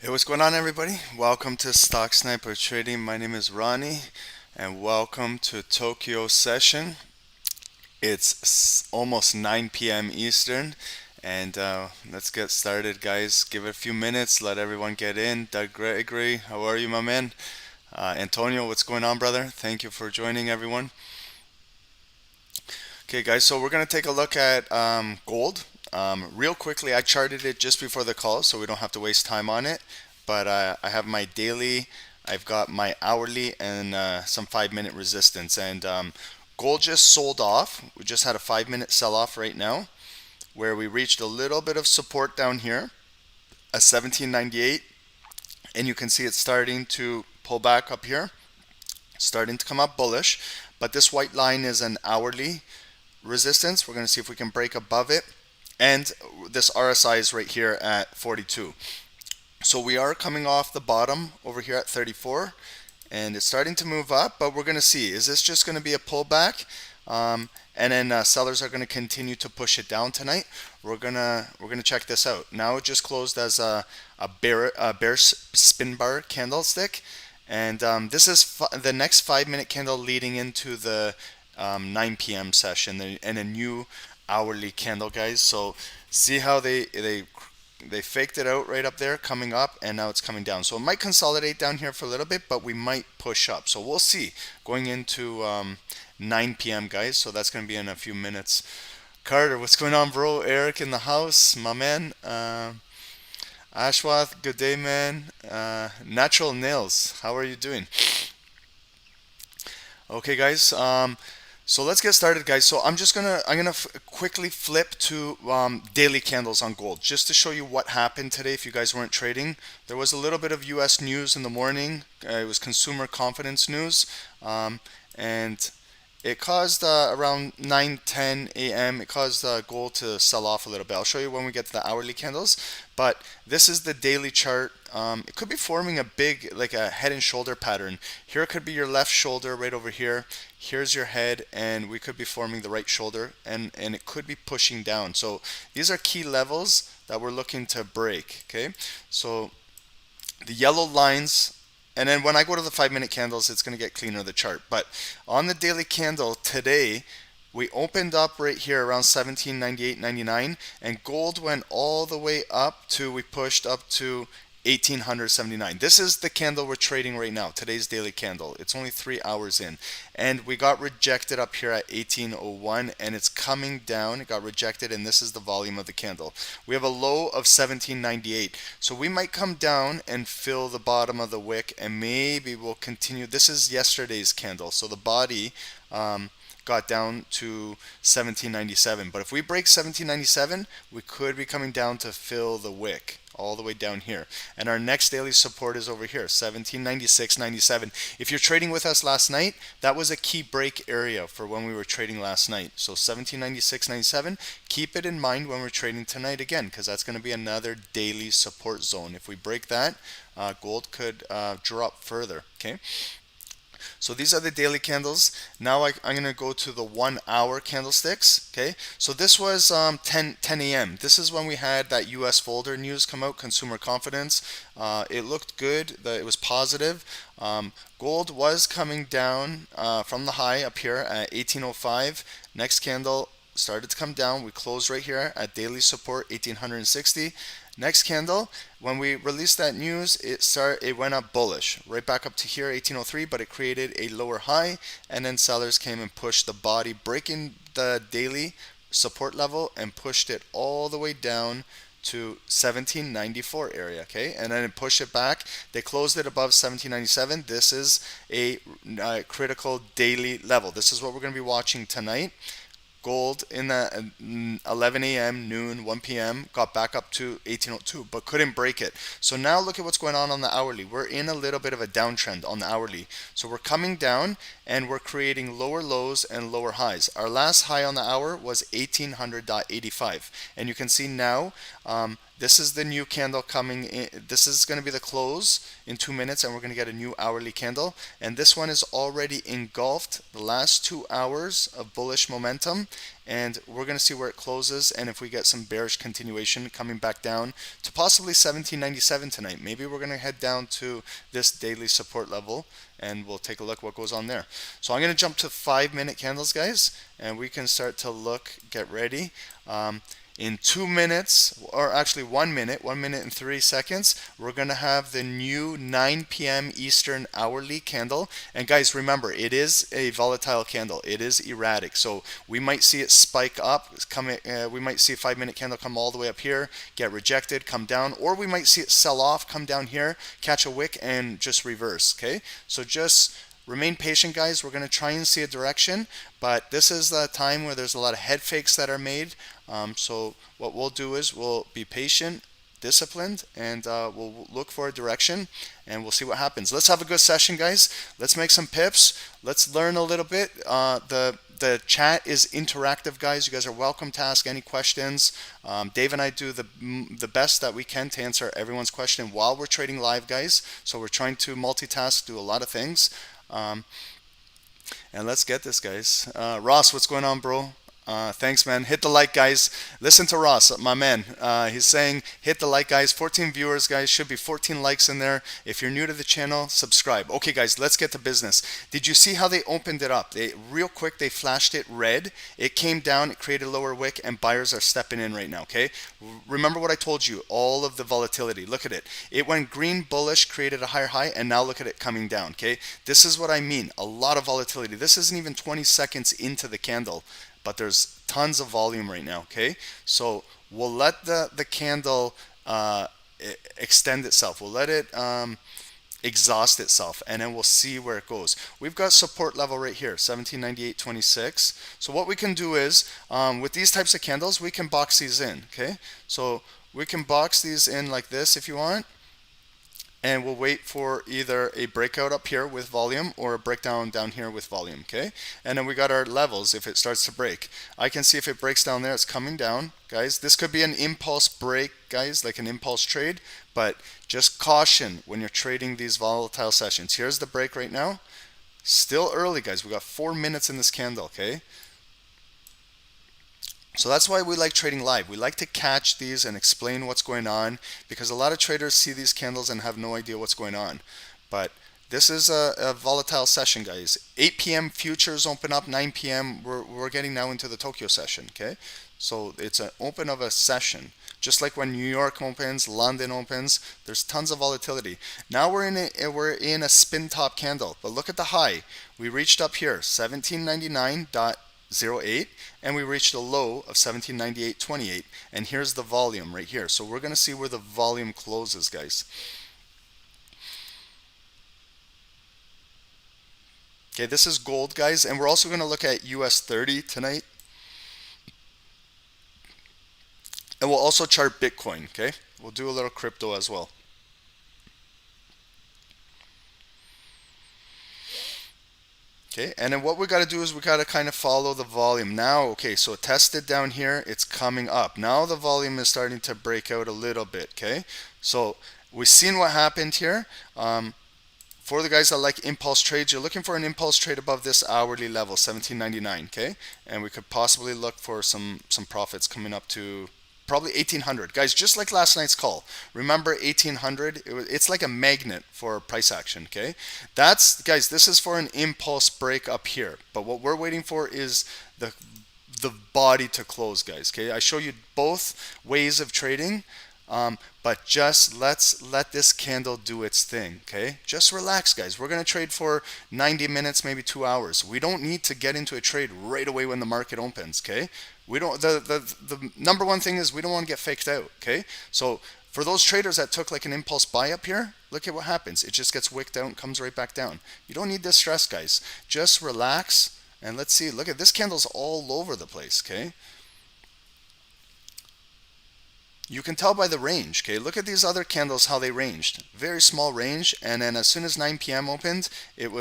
Hey, what's going on, everybody? Welcome to Stock Sniper Trading. My name is Ronnie, and welcome to Tokyo session. It's almost 9 p.m. Eastern, and let's get started, guys. Give it a few minutes, let everyone get in. Doug Gregory, how are you, my man? Antonio, what's going on, brother? Thank you for joining, everyone. Okay, guys, so we're going to take a look at gold. Real quickly, I charted it just before the call, so we don't have to waste time on it. But I have my daily, I've got my hourly, and some 5 minute resistance. And gold just sold off. We just had a 5 minute sell off right now, where we reached a little bit of support down here at 1798. And you can see it's starting to pull back up here, starting to come up bullish. But this white line is an hourly resistance. We're going to see if we can break above it. And this RSI is right here at 42. So we are coming off the bottom over here at 34, and it's starting to move up, but we're going to see, is this just going to be a pullback? And then sellers are going to continue to push it down tonight. We're gonna check this out. Now it just closed as a bear spin bar candlestick, and this is the next 5 minute candle leading into the 9 p.m. session and a new hourly candle, guys. So see how they faked it out right up there coming up, and now it's coming down. So it might consolidate down here for a little bit, but we might push up. So we'll see going into 9 p.m. guys. So that's going to be in a few minutes. Carter, what's going on, bro? Eric in the house, my man. Ashwath, good day, man. Natural Nails, how are you doing? Okay, guys. So let's get started, guys. So I'm gonna quickly flip to daily candles on gold, just to show you what happened today. If you guys weren't trading, there was a little bit of U.S. news in the morning. It was consumer confidence news, and it caused around 9:10 a.m. It caused gold to sell off a little bit. I'll show you when we get to the hourly candles. But this is the daily chart. It could be forming a big, like a head and shoulder pattern. Here it could be your left shoulder right over here. Here's your head, and we could be forming the right shoulder, and it could be pushing down. So these are key levels that we're looking to break. Okay, so the yellow lines. And then when I go to the 5 minute candles, it's going to get cleaner, the chart. But on the daily candle today, we opened up right here around 1798.99, and gold went all the way up to, we pushed up to 1879. This is the candle we're trading right now, today's daily candle. It's only 3 hours in. And we got rejected up here at 1801, and it's coming down. It got rejected, and this is the volume of the candle. We have a low of 1798. So we might come down and fill the bottom of the wick, and maybe we'll continue. This is yesterday's candle. So the body got down to 1797. But if we break 1797, we could be coming down to fill the wick all the way down here. And our next daily support is over here, 1796.97. If you're trading with us last night, that was a key break area for when we were trading last night. So 1796.97, keep it in mind when we're trading tonight again, because that's going to be another daily support zone. If we break that, gold could drop further. Okay. So these are the daily candles. Now I'm going to go to the 1 hour candlesticks. Okay, so this was 10 a.m. This is when we had that US folder news come out, consumer confidence. It looked good, it was positive. Gold was coming down from the high up here at 1805. Next candle started to come down. We closed right here at daily support 1860. Next candle, when we released that news, it went up bullish, right back up to here, 1803, but it created a lower high, and then sellers came and pushed the body, breaking the daily support level, and pushed it all the way down to 1794 area. Okay, and then it pushed it back. They closed it above 1797. This is a critical daily level. This is what we're going to be watching tonight. Gold in the 11 a.m., noon, 1 p.m. got back up to 1802, but couldn't break it. So now look at what's going on the hourly. We're in a little bit of a downtrend on the hourly. So we're coming down, and we're creating lower lows and lower highs. Our last high on the hour was 1800.85, and you can see now this is the new candle coming in. This is going to be the close in 2 minutes, and we're going to get a new hourly candle. And this one is already engulfed the last 2 hours of bullish momentum, and we're going to see where it closes, and if we get some bearish continuation coming back down to possibly 1797 tonight. Maybe we're going to head down to this daily support level, and we'll take a look what goes on there. So I'm going to jump to 5-minute candles, guys, and we can start to look, get ready. In 2 minutes, or actually 1 minute, 1 minute and 3 seconds, we're going to have the new 9 p.m. Eastern hourly candle. And guys, remember, it is a volatile candle. It is erratic. So we might see it spike up. We might see a 5-minute candle come all the way up here, get rejected, come down, or we might see it sell off, come down here, catch a wick, and just reverse. Okay, so just remain patient, guys. We're going to try and see a direction, but this is the time where there's a lot of head fakes that are made. So what we'll do is we'll be patient, disciplined, and we'll look for a direction, and we'll see what happens. Let's have a good session, guys. Let's make some pips. Let's learn a little bit. The chat is interactive, guys. You guys are welcome to ask any questions. Dave and I do the best that we can to answer everyone's question while we're trading live, guys. So we're trying to multitask, do a lot of things. And let's get this, guys. Ross, what's going on, bro? Thanks, man. Hit the like, guys. Listen to Ross, my man. He's saying hit the like, guys. 14 viewers, guys. Should be 14 likes in there. If you're new to the channel, subscribe. Okay, guys, let's get to business. Did you see how they opened it up? Real quick, they flashed it red. It came down, it created a lower wick, and buyers are stepping in right now, okay? Remember what I told you, all of the volatility. Look at it. It went green, bullish, created a higher high, and now look at it coming down, okay? This is what I mean. A lot of volatility. This isn't even 20 seconds into the candle, but there's tons of volume right now, okay? So we'll let the candle extend itself. We'll let it exhaust itself, and then we'll see where it goes. We've got support level right here, 1798.26. So what we can do is, with these types of candles, we can box these in, okay? So we can box these in like this if you want, and we'll wait for either a breakout up here with volume or a breakdown down here with volume, okay? And then we got our levels if it starts to break. I can see if it breaks down there, it's coming down, guys. This could be an impulse break, guys, like an impulse trade, but just caution when you're trading these volatile sessions. Here's the break right now. Still early, guys. We got 4 minutes in this candle, okay? So that's why we like trading live. We like to catch these and explain what's going on, because a lot of traders see these candles and have no idea what's going on. But this is a volatile session, guys. 8 p.m. futures open up, 9 p.m. We're getting now into the Tokyo session, okay? So it's an open of a session. Just like when New York opens, London opens, there's tons of volatility. Now we're in a spin top candle, but look at the high. We reached up here, 1799.08, and we reached a low of 1798.28, and here's the volume right here. So we're going to see where the volume closes, guys. Okay, this is gold, guys, and we're also going to look at US30 tonight. And we'll also chart Bitcoin, okay? We'll do a little crypto as well. Okay, and then what we got to do is we got to kind of follow the volume. Now, okay, so it tested down here, it's coming up. Now the volume is starting to break out a little bit, okay? So we've seen what happened here. For the guys that like impulse trades, you're looking for an impulse trade above this hourly level, 17.99, okay? And we could possibly look for some profits coming up to probably 1800, guys. Just like last night's call, remember 1800, it's like a magnet for price action, okay? That's, guys, this is for an impulse break up here, but what we're waiting for is the body to close, guys, okay? I show you both ways of trading, but just let's let this candle do its thing, okay? Just relax, guys. We're going to trade for 90 minutes, maybe 2 hours. We don't need to get into a trade right away when the market opens, okay? We don't, the number one thing is we don't want to get faked out, okay? So for those traders that took like an impulse buy up here, look at what happens. It just gets wicked out and comes right back down. You don't need this stress, guys. Just relax and let's see. Look at this, candle's all over the place, okay? You can tell by the range, okay? Look at these other candles, how they ranged. Very small range, and then as soon as 9 p.m. opened, it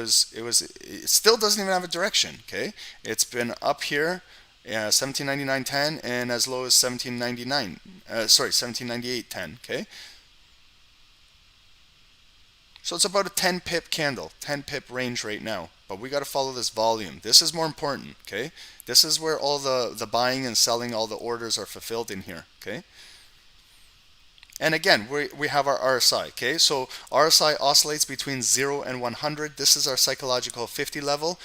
still doesn't even have a direction, okay? It's been up here, 1799.10, and as low as 1798.10, okay? So it's about a 10 pip candle, 10 pip range right now. but we got to follow this volume. This is more important, okay? This is where all the buying and selling, all the orders are fulfilled in here, okay? And again, we have our RSI, okay? So RSI oscillates between 0 and 100. This is our psychological 50 level.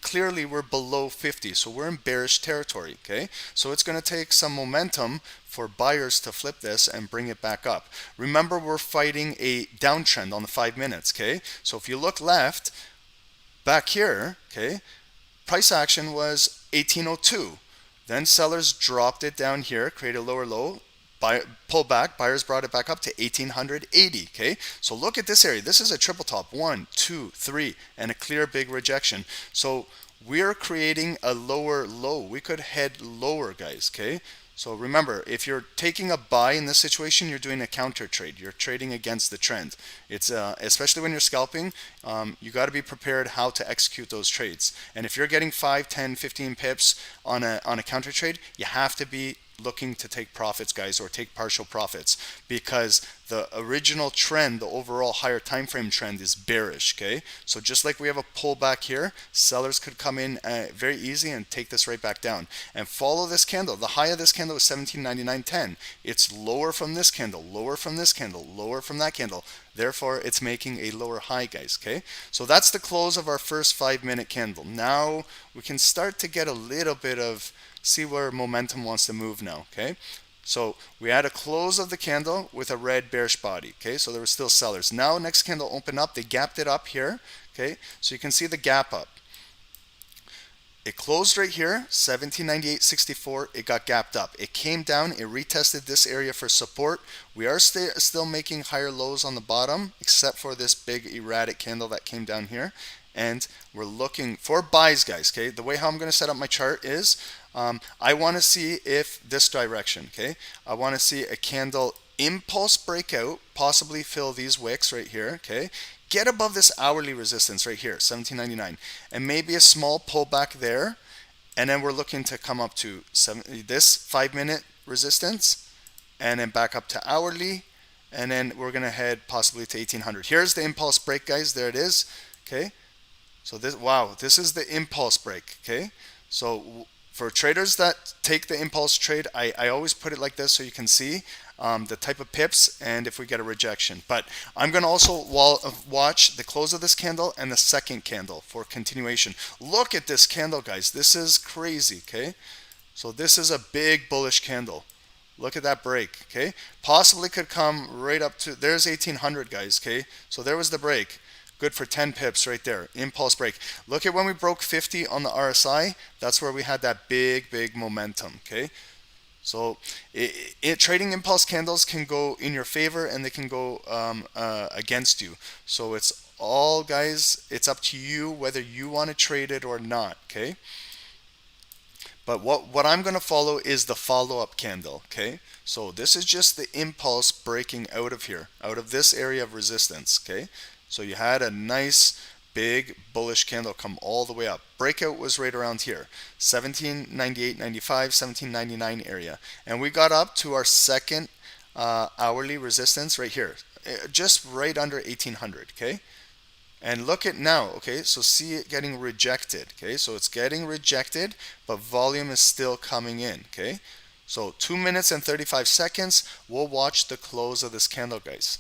Clearly we're below 50, so we're in bearish territory, okay? So it's going to take some momentum for buyers to flip this and bring it back up. Remember, we're fighting a downtrend on the 5 minutes, okay? So if you look left, back here, okay, price action was 1802. Then sellers dropped it down here, created a lower low, pull back, buyers brought it back up to 1880, okay? So look at this area. This is a triple top, 1, 2, 3, and a clear big rejection. So we're creating a lower low. We could head lower, guys, okay? So remember, if you're taking a buy in this situation, you're doing a counter trade. You're trading against the trend. It's especially when you're scalping, you got to be prepared how to execute those trades. And if you're getting 5, 10, 15 pips on a counter trade, you have to be looking to take profits, guys, or take partial profits, because the original trend, the overall higher time frame trend, is bearish, okay? So just like we have a pullback here, sellers could come in very easy and take this right back down and follow this candle. The high of this candle is 17.99.10. It's lower from this candle, lower from this candle, lower from that candle. Therefore, it's making a lower high, guys, okay? So that's the close of our first 5-minute candle. Now we can start to get a little bit of see where momentum wants to move now, okay? So we had a close of the candle with a red bearish body, okay? So there were still sellers. Now next candle opened up, they gapped it up here, okay? So you can see the gap up. It closed right here, 1798.64. It got gapped up. It came down. It retested this area for support. We are still making higher lows on the bottom, except for this big erratic candle that came down here. And we're looking for buys, guys, okay? The way how I'm going to set up my chart is I want to see if this direction, okay? I want to see a candle impulse breakout, possibly fill these wicks right here, okay? Get above this hourly resistance right here, 17.99, and maybe a small pullback there, and then we're looking to come up to this 5-minute resistance, and then back up to hourly, and then we're going to head possibly to 1800. Here's the impulse break, guys. There it is, okay? So this, wow, this is the impulse break, okay? So for traders that take the impulse trade, I always put it like this so you can see the type of pips and if we get a rejection. But I'm going to also watch the close of this candle and the second candle for continuation. Look at this candle, guys. This is crazy, okay? So this is a big bullish candle. Look at that break, okay? Possibly could come right up to, there's 1800, guys, okay? So there was the break. Good for 10 pips right there. Impulse break. Look at when we broke 50 on the RSI. That's where we had that big momentum, okay? So trading impulse candles can go in your favor and they can go against you. So it's all, guys, it's up to you whether you want to trade it or not, okay? But what I'm going to follow is the follow-up candle, okay? So this is just the impulse breaking out of here, out of this area of resistance, okay? So you had a nice big bullish candle come all the way up. Breakout was right around here, 1798.95, 1799 area. And we got up to our second hourly resistance right here, just right under 1800, okay? And look at now, okay? So see it getting rejected, okay? So it's getting rejected, but volume is still coming in, okay? So 2 minutes and 35 seconds, we'll watch the close of this candle, guys.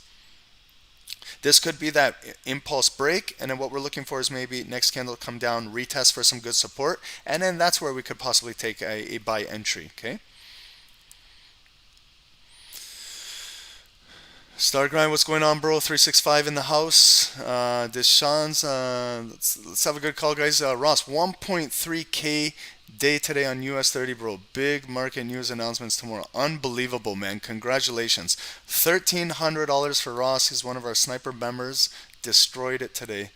This could be that impulse break, and then what we're looking for is maybe next candle come down, retest for some good support, and then that's where we could possibly take a buy entry, okay? Star Grind, what's going on, bro? 365 in the house. Deshaun's, let's have a good call, guys. Ross, 1.3K day today on US30, bro. Big market news announcements tomorrow. Unbelievable, man. Congratulations. $1,300 for Ross. He's one of our sniper members. Destroyed it today.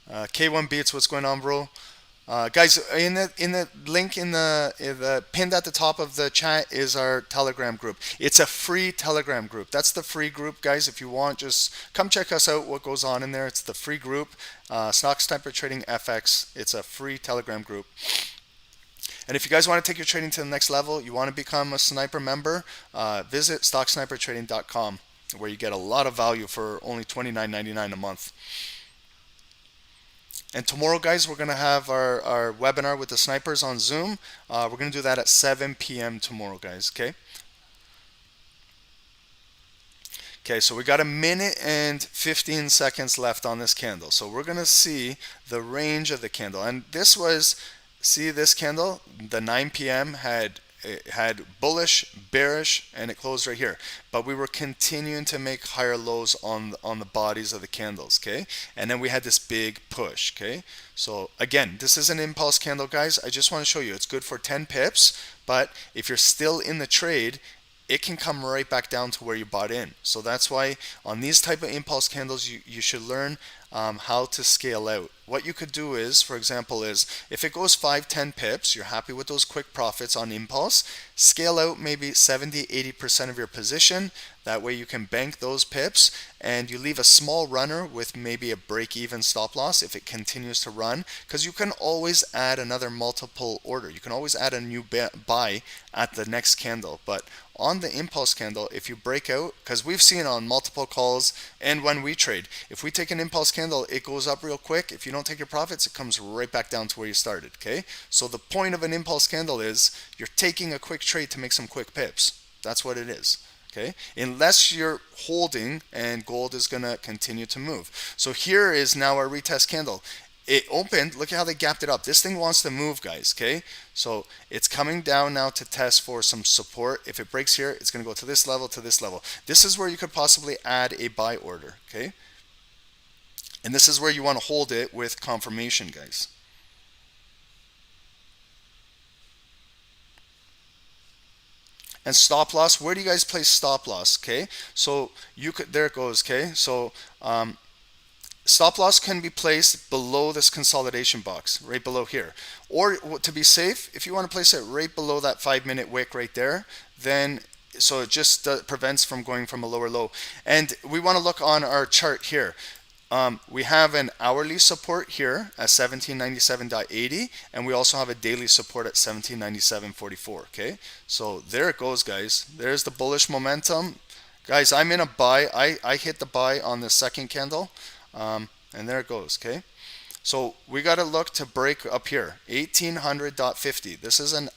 K1 Beats, what's going on, bro? Guys, in the link in the pinned at the top of the chat is our Telegram group. It's a free Telegram group. That's the free group, guys. If you want, just come check us out. What goes on in there? It's the free group. Stock Sniper Trading FX. It's a free Telegram group. And if you guys want to take your trading to the next level, you want to become a sniper member, visit stocksnipertrading.com, where you get a lot of value for only $29.99 a month. And tomorrow, guys, we're going to have our webinar with the snipers on Zoom. We're going to do that at 7 p.m. tomorrow, guys, okay? Okay, so we got a minute and 15 seconds left on this candle. So we're going to see the range of the candle. And this was, see this candle? The 9 p.m. it had bullish, bearish, and it closed right here. But we were continuing to make higher lows on the bodies of the candles, okay? And then we had this big push, okay? So again, this is an impulse candle, guys. I just want to show you it's good for 10 pips, but if you're still in the trade, it can come right back down to where you bought in. So that's why on these type of impulse candles, you should learn how to scale out. What you could do is, for example, is if it goes 5-10 pips, you're happy with those quick profits on impulse, scale out maybe 70-80% of your position. That way you can bank those pips and you leave a small runner with maybe a break-even stop loss if it continues to run, because you can always add another multiple order. You can always add a new buy at the next candle. But on the impulse candle, if you break out, because we've seen on multiple calls and when we trade, if we take an impulse candle, it goes up real quick. If you don't take your profits, it comes right back down to where you started, okay? So the point of an impulse candle is you're taking a quick trade to make some quick pips. That's what it is. Okay, unless you're holding and gold is going to continue to move. So here is now our retest candle. It opened, look at how they gapped it up. This thing wants to move, guys, okay? So it's coming down now to test for some support. If it breaks here, it's going to go to this level, to this level. This is where you could possibly add a buy order, okay? And this is where you want to hold it with confirmation, guys. And stop loss, where do you guys place stop loss? Okay, so you could, there it goes. Okay, so stop loss can be placed below this consolidation box, right below here. Or to be safe, if you want to place it right below that 5-minute wick right there, then so it just prevents from going from a lower low. And we want to look on our chart here. We have an hourly support here at 1797.80, and we also have a daily support at 1797.44. Okay, so there it goes, guys. There's the bullish momentum, guys. I'm in a buy. I hit the buy on the second candle, and there it goes. Okay, so we got to look to break up here, 1800.50. This is an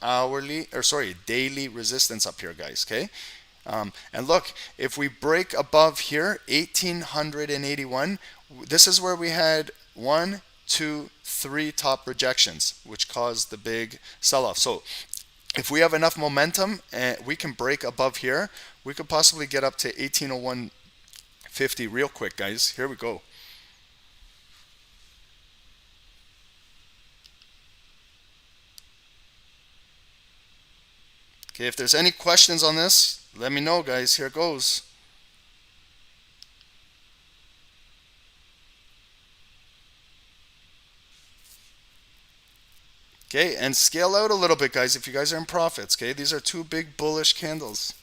daily resistance up here, guys. Okay. And look, if we break above here, 1881, this is where we had 1, 2, 3 top rejections, which caused the big sell-off. So if we have enough momentum and we can break above here, we could possibly get up to 1801.50 real quick, guys. Here we go. Okay, if there's any questions on this, let me know, guys. Here it goes. Okay, and scale out a little bit, guys, if you guys are in profits. Okay, these are 2 big bullish candles.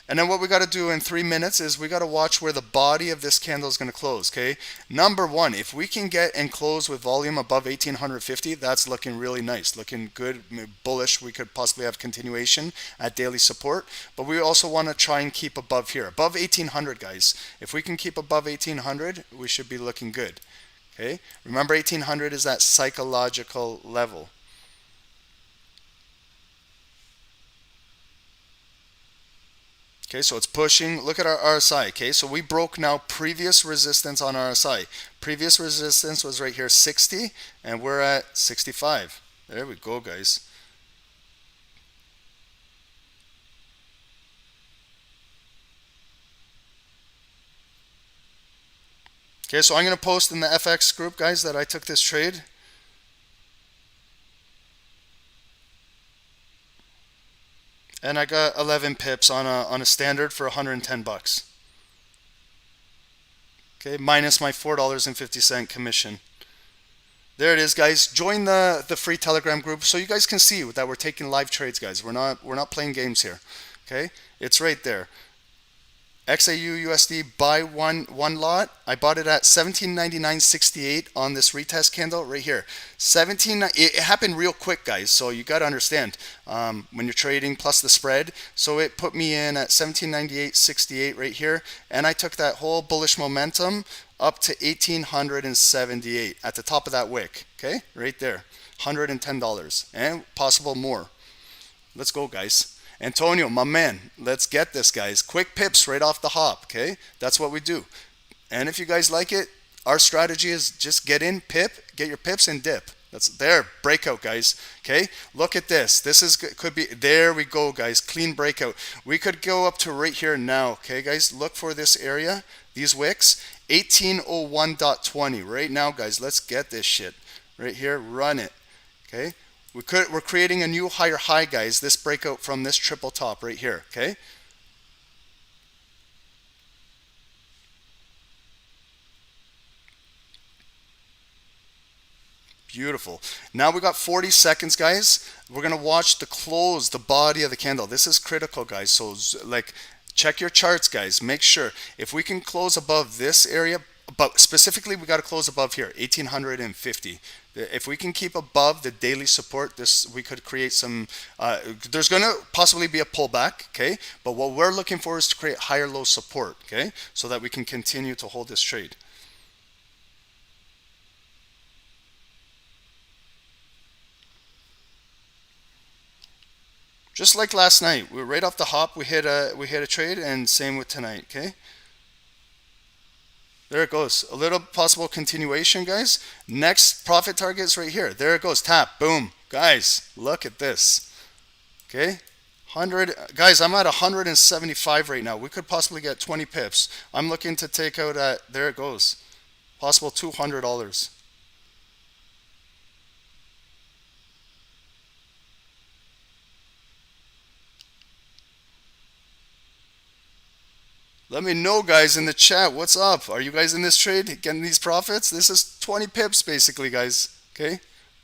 And then what we got to do in 3 minutes is we got to watch where the body of this candle is going to close, okay? Number 1, if we can get and close with volume above 1850, that's looking really nice, looking good, bullish. We could possibly have continuation at daily support, but we also want to try and keep above here, above 1800, guys. If we can keep above 1800, we should be looking good, okay? Remember, 1800 is that psychological level. Okay, so it's pushing. Look at our RSI. Okay, so we broke now previous resistance on RSI. Previous resistance was right here, 60, and we're at 65. There we go, guys. Okay, so I'm going to post in the FX group, guys, that I took this trade. And I got 11 pips on a standard for 110 bucks. Okay, minus my $4.50 commission. There it is, guys. Join the free Telegram group so you guys can see that we're taking live trades, guys. We're not playing games here. Okay, it's right there. XAU buy one lot. I bought it at 1799.68 on this retest candle right here. It happened real quick, guys. So you got to understand when you're trading plus the spread. So it put me in at 1798.68 right here, and I took that whole bullish momentum up to 1,878 at the top of that wick. Okay, right there, $110 and possible more. Let's go, guys. Antonio, my man, let's get this, guys. Quick pips right off the hop. Okay, that's what we do. And if you guys like it, our strategy is just get in, pip, get your pips and dip. That's there, breakout, guys. Okay, look at this. This is could be, there we go, guys. Clean breakout. We could go up to right here now. Okay, guys, look for this area, these wicks, 1801.20 right now, guys. Let's get this shit right here. Run it. Okay, we're creating a new higher high, guys. This breakout from this triple top right here. Okay. Beautiful. Now we got 40 seconds, guys. We're going to watch the close, the body of the candle. This is critical, guys. So like, check your charts, guys. Make sure if we can close above this area, but specifically we got to close above here, 1850. If we can keep above the daily support, this we could create some, there's going to possibly be a pullback, okay? But what we're looking for is to create higher low support, okay? So that we can continue to hold this trade. Just like last night, we were right off the hop. We hit a trade, and same with tonight. Okay, there it goes. A little possible continuation, guys. Next profit target is right here. There it goes. Tap, boom, guys. Look at this. Okay, 100 guys. I'm at 175 right now. We could possibly get 20 pips. I'm looking to take out at, there it goes. Possible $200. Let me know, guys, in the chat. What's up? Are you guys in this trade getting these profits? This is 20 pips basically, guys. Okay,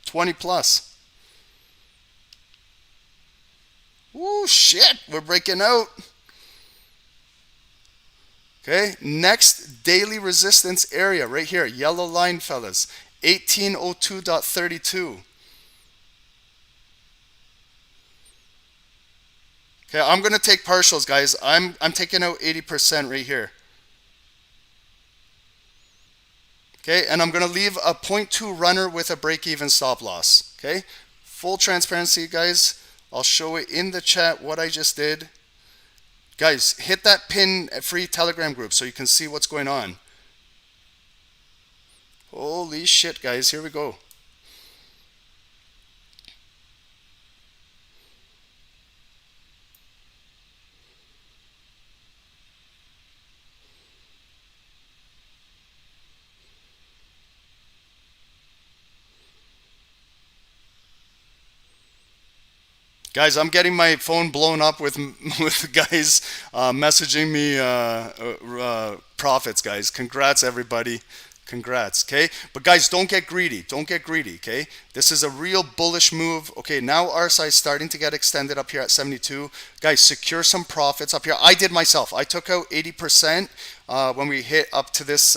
20 plus. Woo, shit, we're breaking out. Okay, next daily resistance area right here, yellow line, fellas, 1802.32. Okay, I'm gonna take partials, guys. I'm taking out 80% right here. Okay, and I'm gonna leave a 0.2 runner with a break-even stop loss. Okay, full transparency, guys. I'll show it in the chat what I just did. Guys, hit that pin free Telegram group so you can see what's going on. Holy shit, guys, here we go. Guys, I'm getting my phone blown up with guys messaging me profits, guys. Congrats, everybody. Congrats, okay? But guys, don't get greedy. Don't get greedy, okay? This is a real bullish move. Okay, now RSI is starting to get extended up here at 72. Guys, secure some profits up here. I did myself. I took out 80% when we hit up to this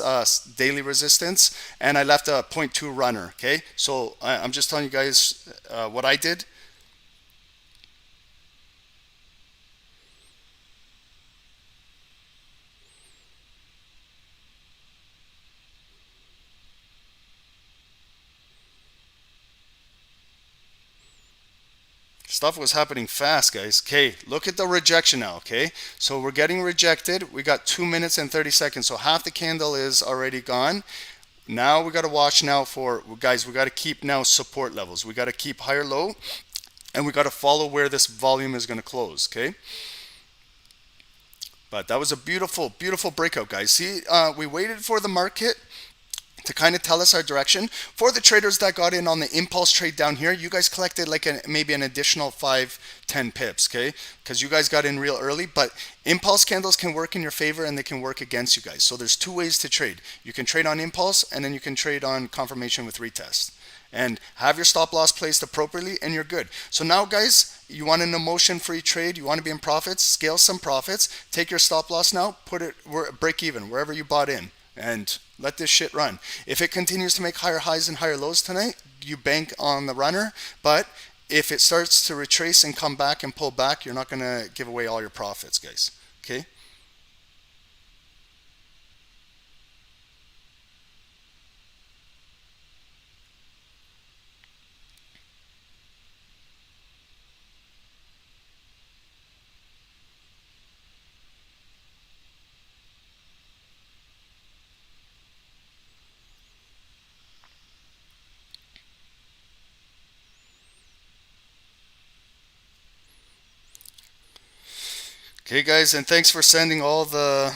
daily resistance, and I left a 0.2 runner, okay? So I'm just telling you guys what I did. Stuff was happening fast, guys. Okay, look at the rejection now, okay? So we're getting rejected. We got 2 minutes and 30 seconds. So half the candle is already gone. Now we got to watch now for, guys, we got to keep now support levels. We got to keep higher low, and we got to follow where this volume is going to close, okay? But that was a beautiful, beautiful breakout, guys. See, we waited for the market to kind of tell us our direction. For the traders that got in on the impulse trade down here, you guys collected like maybe an additional 5-10 pips, okay? Because you guys got in real early. But impulse candles can work in your favor and they can work against you guys. So there's two ways to trade. You can trade on impulse, and then you can trade on confirmation with retest. And have your stop loss placed appropriately, and you're good. So now, guys, you want an emotion-free trade, you want to be in profits, scale some profits, take your stop loss now, put it break even wherever you bought in, and let this shit run. If it continues to make higher highs and higher lows tonight, you bank on the runner. But if it starts to retrace and come back and pull back, you're not going to give away all your profits, guys. Okay? Okay, guys, and thanks for sending all the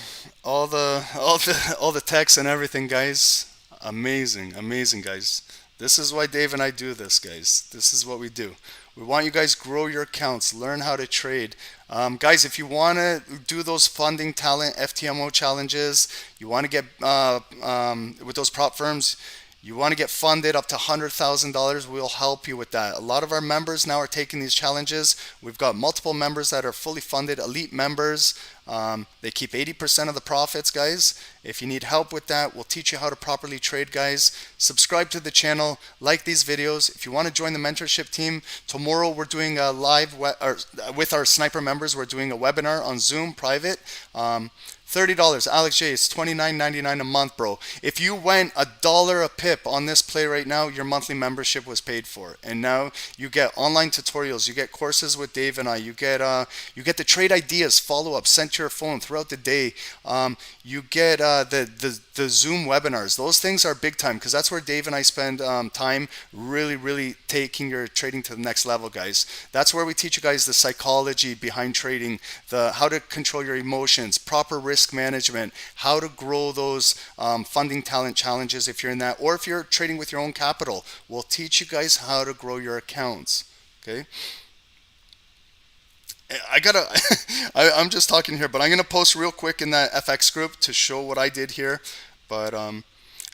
texts and everything, guys. Amazing, amazing, guys. This is why Dave and I do this, guys. This is what we do. We want you guys grow your accounts, learn how to trade. Guys, if you want to do those funding talent FTMO challenges, you want to get with those prop firms, you want to get funded up to $100,000, we'll help you with that. A lot of our members now are taking these challenges. We've got multiple members that are fully funded, elite members. They keep 80% of the profits, guys. If you need help with that, we'll teach you how to properly trade, guys. Subscribe to the channel, like these videos. If you want to join the mentorship team, tomorrow we're doing a live, with our sniper members, we're doing a webinar on Zoom, private. $30. Alex J, it's $29.99 a month, bro. If you went $1 a pip on this play right now, your monthly membership was paid for. And now you get online tutorials, you get courses with Dave and I, you get the trade ideas, follow-up sent to your phone throughout the day. You get the Zoom webinars. Those things are big time because that's where Dave and I spend time really taking your trading to the next level, guys. That's where we teach you guys the psychology behind trading, how to control your emotions, proper risk management, how to grow those funding talent challenges if you're in that, or if you're trading with your own capital. We'll teach you guys how to grow your accounts. Okay. I'm just talking here, but I'm gonna post real quick in that FX group to show what I did here. But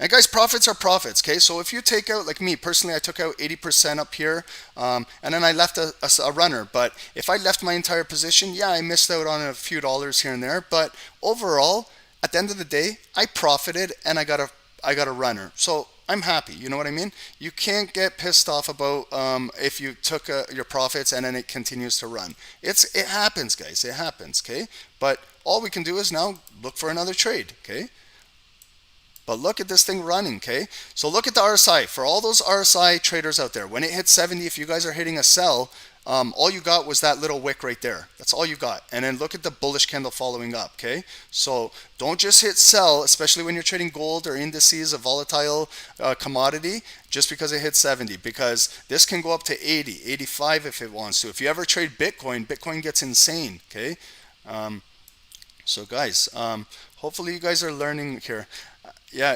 and guys, profits are profits. Okay, so if you take out, like me personally, I took out 80% up here, and then I left a runner. But if I left my entire position, yeah, I missed out on a few dollars here and there. But overall, at the end of the day, I profited and I got a runner. So I'm happy. You know what I mean? You can't get pissed off about if you took your profits and then it continues to run. It happens, guys. It happens. Okay, but all we can do is now look for another trade. Okay. But look at this thing running, okay? So look at the RSI. For all those RSI traders out there, when it hits 70, if you guys are hitting a sell, all you got was that little wick right there. That's all you got. And then look at the bullish candle following up, okay? So don't just hit sell, especially when you're trading gold or indices, a volatile commodity, just because it hits 70. Because this can go up to 80, 85 if it wants to. If you ever trade Bitcoin, Bitcoin gets insane, okay? So guys, hopefully you guys are learning here. Yeah,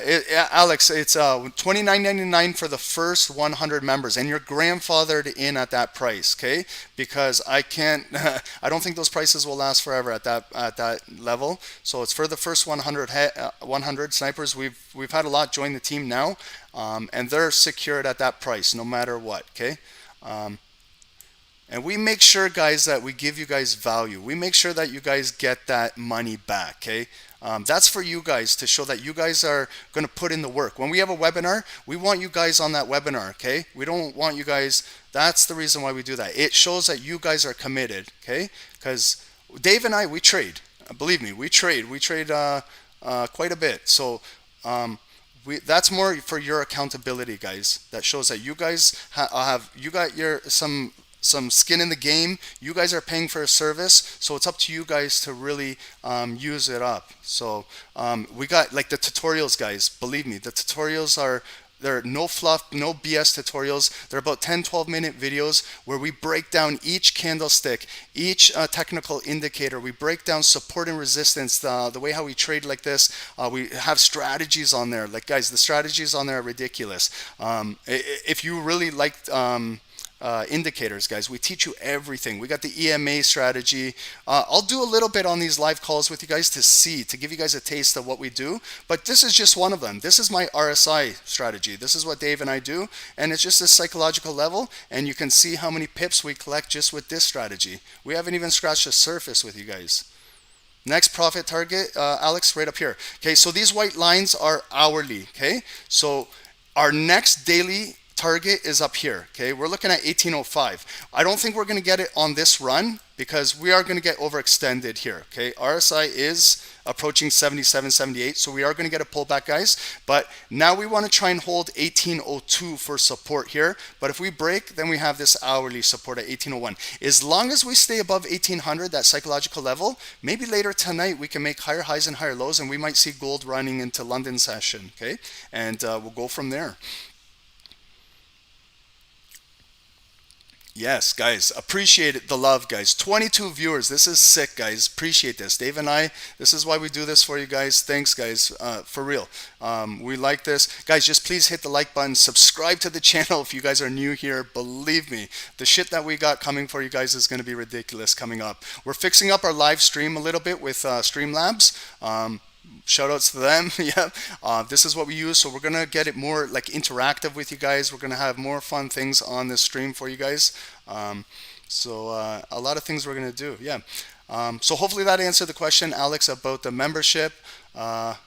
Alex, it's $29.99 for the first 100 members, and you're grandfathered in at that price, okay? Because I can't, I don't think those prices will last forever at that level. So it's for the first 100 snipers. We've had a lot join the team now, and they're secured at that price no matter what, okay? And we make sure, guys, that we give you guys value. We make sure that you guys get that money back, okay? That's for you guys to show that you guys are going to put in the work. When we have a webinar, we want you guys on that webinar, okay? We don't want you guys, that's the reason why we do that. It shows that you guys are committed, okay? Because Dave and I, we trade. Believe me, we trade. We trade quite a bit. So that's more for your accountability, guys. That shows that you guys you got some skin in the game. You guys are paying for a service, so it's up to you guys to really use it up. So we got like the tutorials, guys. Believe me, the tutorials they're no fluff, no BS tutorials. They're about 10-12 minute videos where we break down each candlestick, each technical indicator. We break down support and resistance, the way how we trade like this. We have strategies on there. Like, guys, the strategies on there are ridiculous. If you really like indicators, guys, we teach you everything. We got the EMA strategy. I'll do a little bit on these live calls with you guys to give you guys a taste of what we do, but this is just one of them. This is my RSI strategy. This is what Dave and I do, and it's just a psychological level, and you can see how many pips we collect just with this strategy. We haven't even scratched the surface with you guys. Next profit target, Alex, right up here. Okay, so these white lines are hourly, okay? So our next daily target is up here, okay? We're looking at 1805. I don't think we're going to get it on this run because we are going to get overextended here, okay? RSI is approaching 77, 78, so we are going to get a pullback, guys. But now we want to try and hold 1802 for support here. But if we break, then we have this hourly support at 1801. As long as we stay above 1800, that psychological level, maybe later tonight we can make higher highs and higher lows, and we might see gold running into London session, okay? And we'll go from there. Yes, guys, appreciate it, the love, guys. 22 viewers. This is sick, guys. Appreciate this. Dave and I, this is why we do this for you guys. Thanks, guys, for real. We like this. Guys, just please hit the like button. Subscribe to the channel if you guys are new here. Believe me, the shit that we got coming for you guys is going to be ridiculous coming up. We're fixing up our live stream a little bit with Streamlabs. Shout outs to them. Yeah, this is what we use, so we're gonna get it more like interactive with you guys. We're gonna have more fun things on this stream for you guys. So a lot of things we're gonna do. Yeah. So hopefully that answered the question, Alex, about the membership.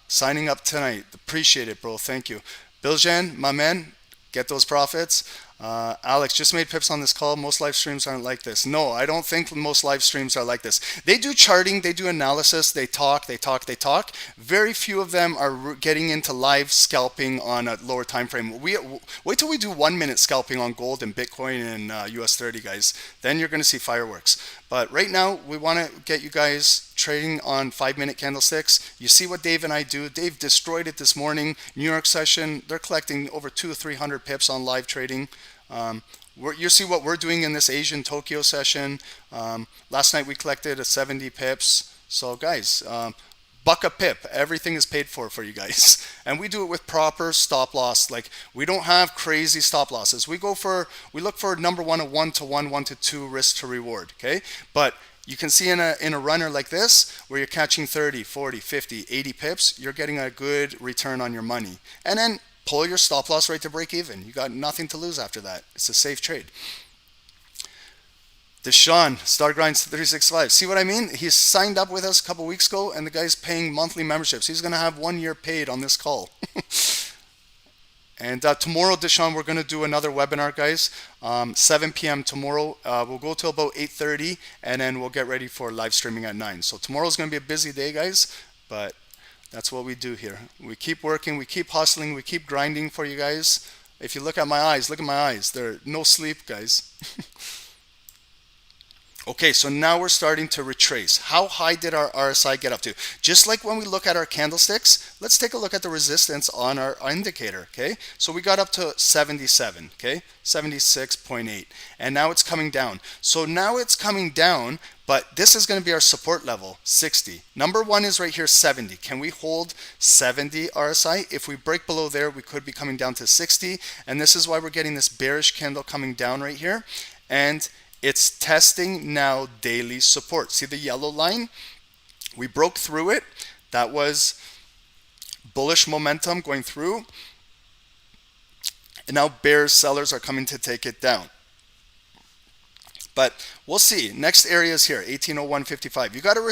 Signing up tonight. Appreciate it, bro. Thank you. Biljan, my man, get those profits. Alex, just made pips on this call. Most live streams aren't like this. No, I don't think most live streams are like this. They do charting, they do analysis, they talk. Very few of them are getting into live scalping on a lower time frame. Wait till we do 1 minute scalping on gold and Bitcoin and US30, guys. Then you're going to see fireworks. But right now, we want to get you guys trading on 5-minute candlesticks. You see what Dave and I do. Dave destroyed it this morning. New York session, they're collecting over 200-300 pips on live trading. You see what we're doing in this Asian Tokyo session. Last night we collected a 70 pips. So guys, buck a pip. Everything is paid for you guys. And we do it with proper stop loss. Like, we don't have crazy stop losses. We look for number one, a 1-to-1, 1-to-2 risk to reward. Okay, but you can see in a runner like this, where you're catching 30, 40, 50, 80 pips, you're getting a good return on your money. And then pull your stop loss right to break even. You got nothing to lose after that. It's a safe trade. Deshaun, Star Grinds 365. See what I mean? He signed up with us a couple weeks ago, and the guy's paying monthly memberships. He's going to have 1 year paid on this call. And tomorrow, Deshaun, we're going to do another webinar, guys. 7 p.m. tomorrow. We'll go till about 8:30, and then we'll get ready for live streaming at 9. So tomorrow's going to be a busy day, guys, but that's what we do here. We keep working, we keep hustling, we keep grinding for you guys. If you look at my eyes, look at my eyes. They're no sleep, guys. Okay, so now we're starting to retrace. How high did our RSI get up to? Just like when we look at our candlesticks, let's take a look at the resistance on our indicator, okay? So we got up to 77, okay? 76.8, and now it's coming down. So now it's coming down, but this is going to be our support level, 60. Number one is right here, 70. Can we hold 70 RSI? If we break below there, we could be coming down to 60, and this is why we're getting this bearish candle coming down right here. And it's testing now daily support. See the yellow line? We broke through it. That was bullish momentum going through. And now bears, sellers are coming to take it down. But we'll see. Next area is here, 1801.55. You got to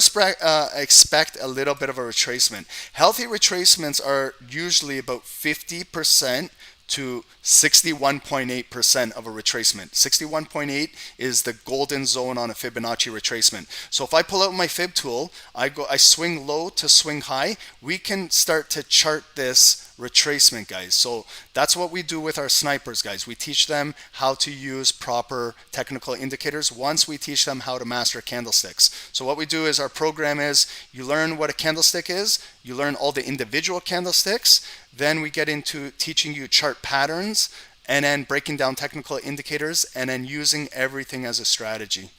expect a little bit of a retracement. Healthy retracements are usually about 50% to 61.8% of a retracement. 61.8 is the golden zone on a Fibonacci retracement. So if I pull out my fib tool, I swing low to swing high, we can start to chart this retracement, guys. So that's what we do with our snipers, guys. We teach them how to use proper technical indicators once we teach them how to master candlesticks. So what we do is, our program is, you learn what a candlestick is, you learn all the individual candlesticks, then we get into teaching you chart patterns, and then breaking down technical indicators, and then using everything as a strategy.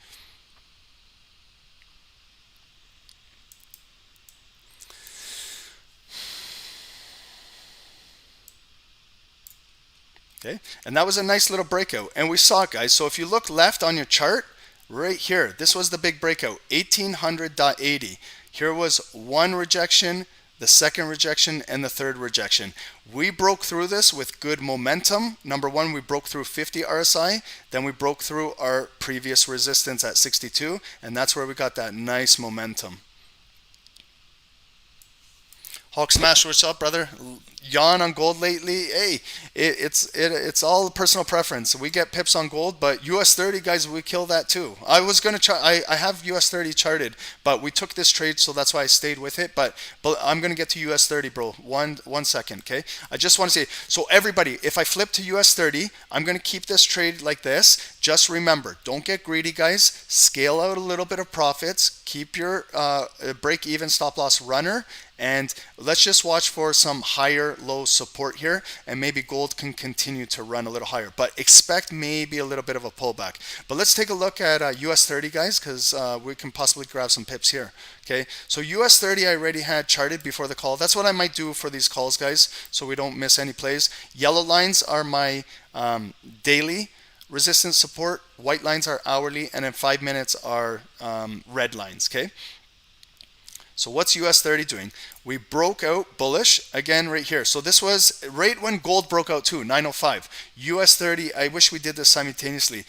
Okay, and that was a nice little breakout, and we saw it, guys. So if you look left on your chart, right here, this was the big breakout, 1800.80. Here was one rejection, the second rejection, and the third rejection. We broke through this with good momentum. Number one, we broke through 50 RSI, then we broke through our previous resistance at 62, and that's where we got that nice momentum. Hawk Smash, what's up, brother? Yawn on gold lately? Hey, it's all personal preference. We get pips on gold, but US30, guys, we kill that too. I was gonna try. I have US30 charted, but we took this trade, so that's why I stayed with it. But I'm gonna get to US30, bro. One second, okay? I just want to say, so everybody, if I flip to US30, I'm gonna keep this trade like this. Just remember, don't get greedy, guys. Scale out a little bit of profits. Keep your break-even stop-loss runner, And let's just watch for some higher low support here, and maybe gold can continue to run a little higher, but expect maybe a little bit of a pullback. But let's take a look at US30, guys, because we can possibly grab some pips here. Okay, so US30 I already had charted before the call. That's what I might do for these calls, guys, so we don't miss any plays. Yellow lines are my daily resistance support, white lines are hourly, and then 5 minutes are red lines. Okay, so what's US30 doing? We broke out bullish again right here. So this was right when gold broke out too, 905. US30, I wish we did this simultaneously.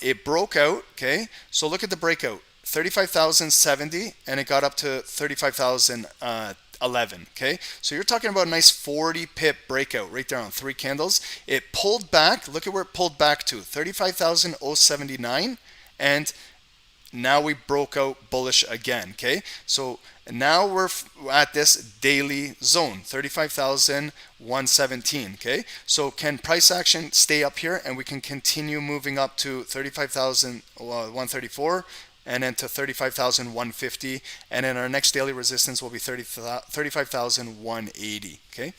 It broke out, okay? So look at the breakout, 35,070, and it got up to 35,011, okay? So you're talking about a nice 40 pip breakout right there on 3 candles. It pulled back, look at where it pulled back to, 35,079, and now we broke out bullish again. Okay, so now we're at this daily zone, 35,117. Okay, so can price action stay up here and we can continue moving up to 35,134 and then to 35,150, and then our next daily resistance will be 35,180. Okay,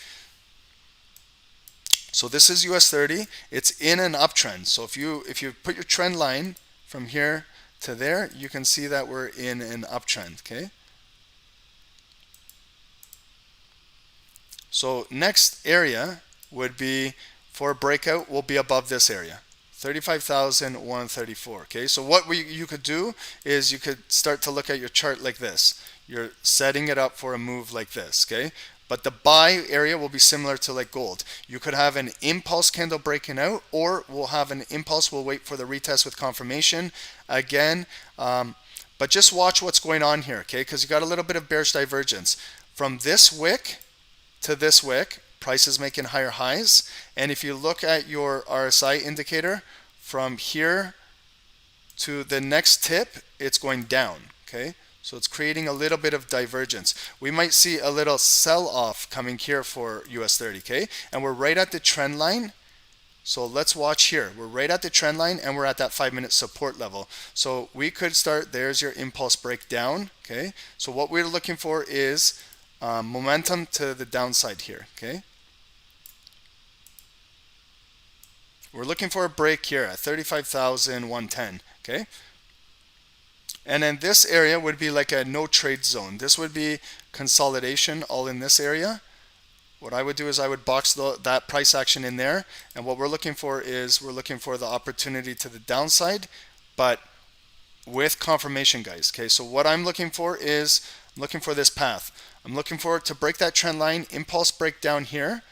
so this is US30. It's in an uptrend. So if you put your trend line from here to there, you can see that we're in an uptrend. Okay, so next area would be for a breakout will be above this area, 35,134. Okay, so what you could do is you could start to look at your chart like this. You're setting it up for a move like this. Okay, but the buy area will be similar to like gold. You could have an impulse candle breaking out, or we'll have an impulse. We'll wait for the retest with confirmation again. But just watch what's going on here, okay? Because you got a little bit of bearish divergence. From this wick to this wick, price is making higher highs. And if you look at your RSI indicator, from here to the next tip, it's going down, okay? So it's creating a little bit of divergence. We might see a little sell-off coming here for US30, okay? And we're right at the trend line. So let's watch here. We're right at the trend line and we're at that 5-minute support level. So we could start, there's your impulse breakdown, okay? So what we're looking for is momentum to the downside here, okay? We're looking for a break here at 35,110, okay? And then this area would be like a no trade zone. This would be consolidation all in this area. What I would do is I would box that price action in there. And what we're looking for is we're looking for the opportunity to the downside, but with confirmation, guys. Okay, so what I'm looking for is I'm looking for this path. I'm looking for it to break that trend line, impulse break down here,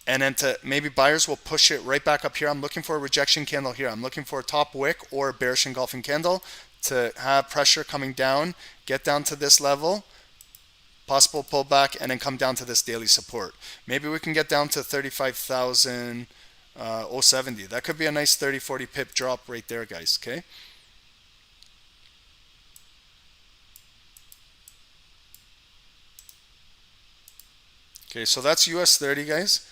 and then to maybe buyers will push it right back up here. I'm looking for a rejection candle here. I'm looking for a top wick or a bearish engulfing candle to have pressure coming down, get down to this level, possible pullback, and then come down to this daily support. Maybe we can get down to 35,070. That could be a nice 30-40 pip drop right there, guys, okay? Okay, so that's US30, guys.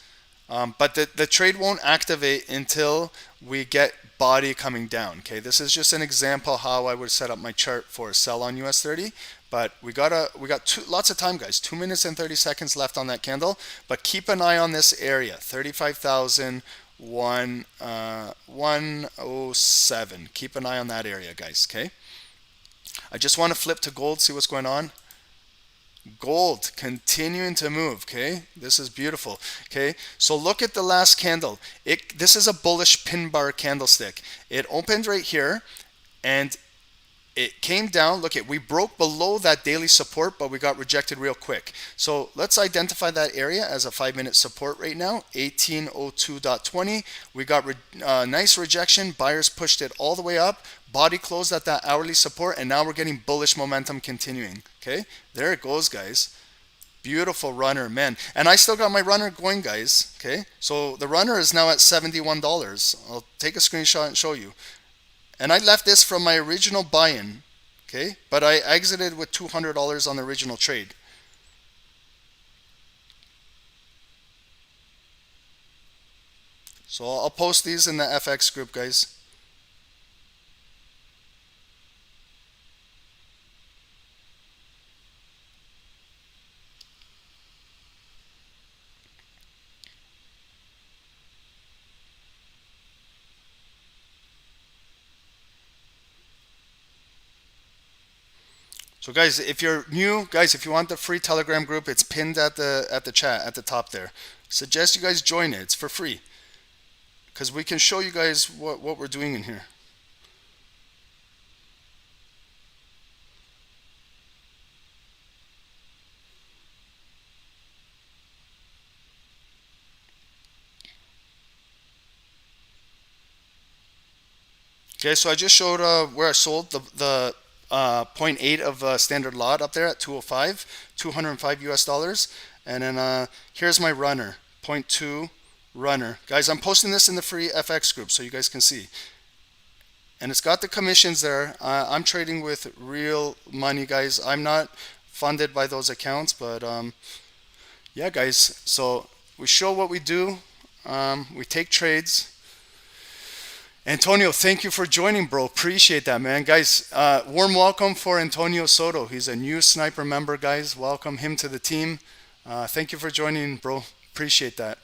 But the trade won't activate until we get body coming down. Okay, this is just an example how I would set up my chart for a sell on US30. But we got lots of time, guys. 2 minutes and 30 seconds left on that candle. But keep an eye on this area, 35,107. Keep an eye on that area, guys. Okay. I just want to flip to gold, see what's going on. Gold continuing to move. Okay, this is beautiful. Okay, so look at the last candle. This is a bullish pin bar candlestick. It opened right here and it came down. Look at, we broke below that daily support, but we got rejected real quick. So let's identify that area as a 5-minute support right now, 1802.20. We got nice rejection. Buyers pushed it all the way up. Body closed at that hourly support, and now we're getting bullish momentum continuing. Okay, there it goes, guys. Beautiful runner, man. And I still got my runner going, guys. Okay, so the runner is now at $71. I'll take a screenshot and show you. And I left this from my original buy-in, okay? But I exited with $200 on the original trade. So I'll post these in the FX group, guys. So guys, if you're new, guys, if you want the free Telegram group, it's pinned at the chat at the top there. Suggest you guys join it. It's for free. Because we can show you guys what we're doing in here. Okay, so I just showed where I sold the point 0.8 of standard lot up there at 205, 205 US dollars. And then here's my runner, point 0.2 runner. Guys, I'm posting this in the free FX group so you guys can see. And it's got the commissions there. I'm trading with real money, guys. I'm not funded by those accounts, but yeah, guys. So we show what we do. We take trades. Antonio, thank you for joining, bro. Appreciate that, man. Guys, warm welcome for Antonio Soto. He's a new sniper member, guys. Welcome him to the team. Thank you for joining, bro. Appreciate that.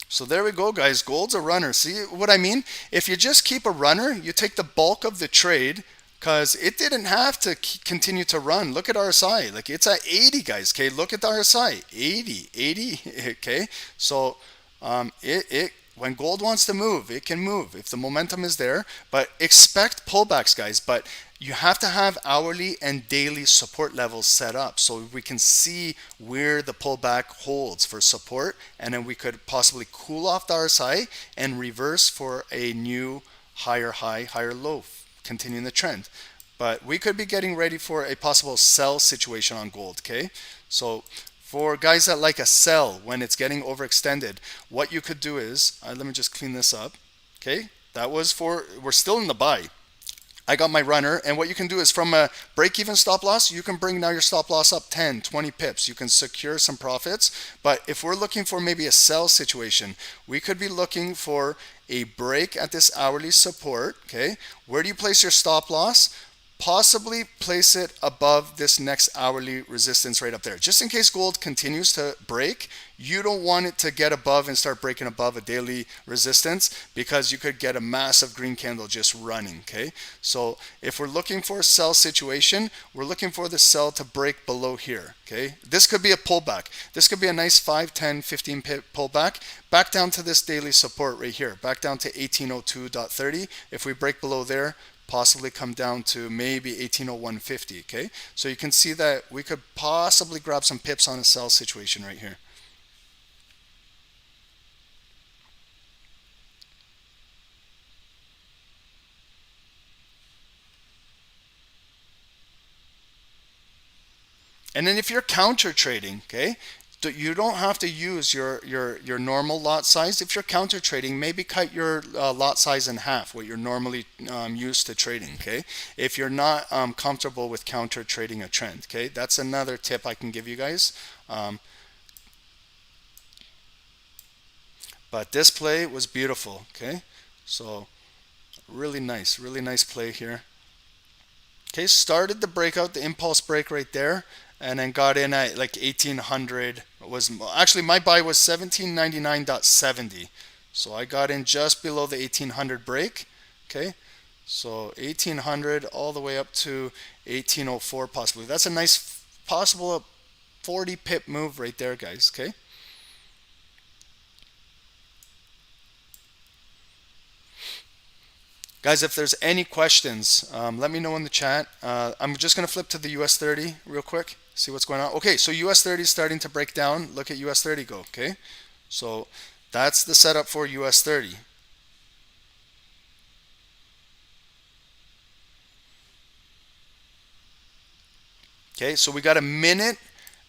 So there we go, guys. Gold's a runner. See what I mean? If you just keep a runner, you take the bulk of the trade because it didn't have to continue to run. Look at RSI. Like it's at 80, guys. Okay, look at the RSI. 80. Okay, so when gold wants to move, it can move if the momentum is there, but expect pullbacks, guys. But you have to have hourly and daily support levels set up so we can see where the pullback holds for support, and then we could possibly cool off the RSI and reverse for a new higher high, higher low, continuing the trend. But we could be getting ready for a possible sell situation on gold. Okay, so for guys that like a sell when it's getting overextended, what you could do is, let me just clean this up. Okay, that was for, we're still in the buy. I got my runner, and what you can do is from a break-even stop loss, you can bring now your stop loss up 10, 20 pips. You can secure some profits. But if we're looking for maybe a sell situation, we could be looking for a break at this hourly support. Okay, where do you place your stop loss? Possibly place it above this next hourly resistance right up there. Just in case gold continues to break, you don't want it to get above and start breaking above a daily resistance because you could get a massive green candle just running. Okay, so if we're looking for a sell situation, we're looking for the sell to break below here. Okay, this could be a pullback. This could be a nice 5, 10, 15 pip pullback back down to this daily support right here, back down to 1802.30. If we break below there, possibly come down to maybe 1801.50. Okay, so you can see that we could possibly grab some pips on a sell situation right here. And then if you're counter trading, okay, you don't have to use your normal lot size. If you're counter trading, maybe cut your lot size in half, what you're normally used to trading. Okay, if you're not comfortable with counter trading a trend, okay, that's another tip I can give you guys. But this play was beautiful. Okay, so really nice play here. Okay, started the breakout, the impulse break right there, and then got in at like 1800. Was actually my buy was 1799.70, so I got in just below the 1800 break. Okay, so 1800 all the way up to 1804 possibly. That's a nice possible 40 pip move right there, guys. Okay. Guys, if there's any questions, let me know in the chat. I'm just going to flip to the US30 real quick, see what's going on. Okay, so US30 is starting to break down. Look at US30 go, okay? So that's the setup for US30. Okay, so we got a minute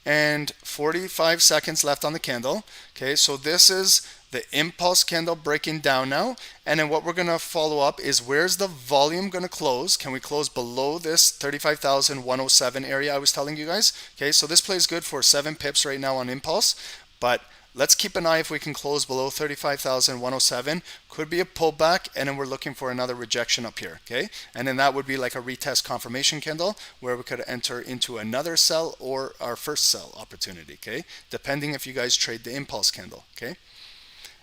and 45 seconds left on the candle. Okay, so this is the impulse candle breaking down now, and then what we're going to follow up is where's the volume going to close. Can we close below this 35,107 area I was telling you guys? Okay, so this plays good for 7 pips right now on impulse, but let's keep an eye if we can close below 35,107. Could be a pullback, and then we're looking for another rejection up here. Okay, and then that would be like a retest confirmation candle where we could enter into another sell or our first sell opportunity. Okay, depending if you guys trade the impulse candle. Okay,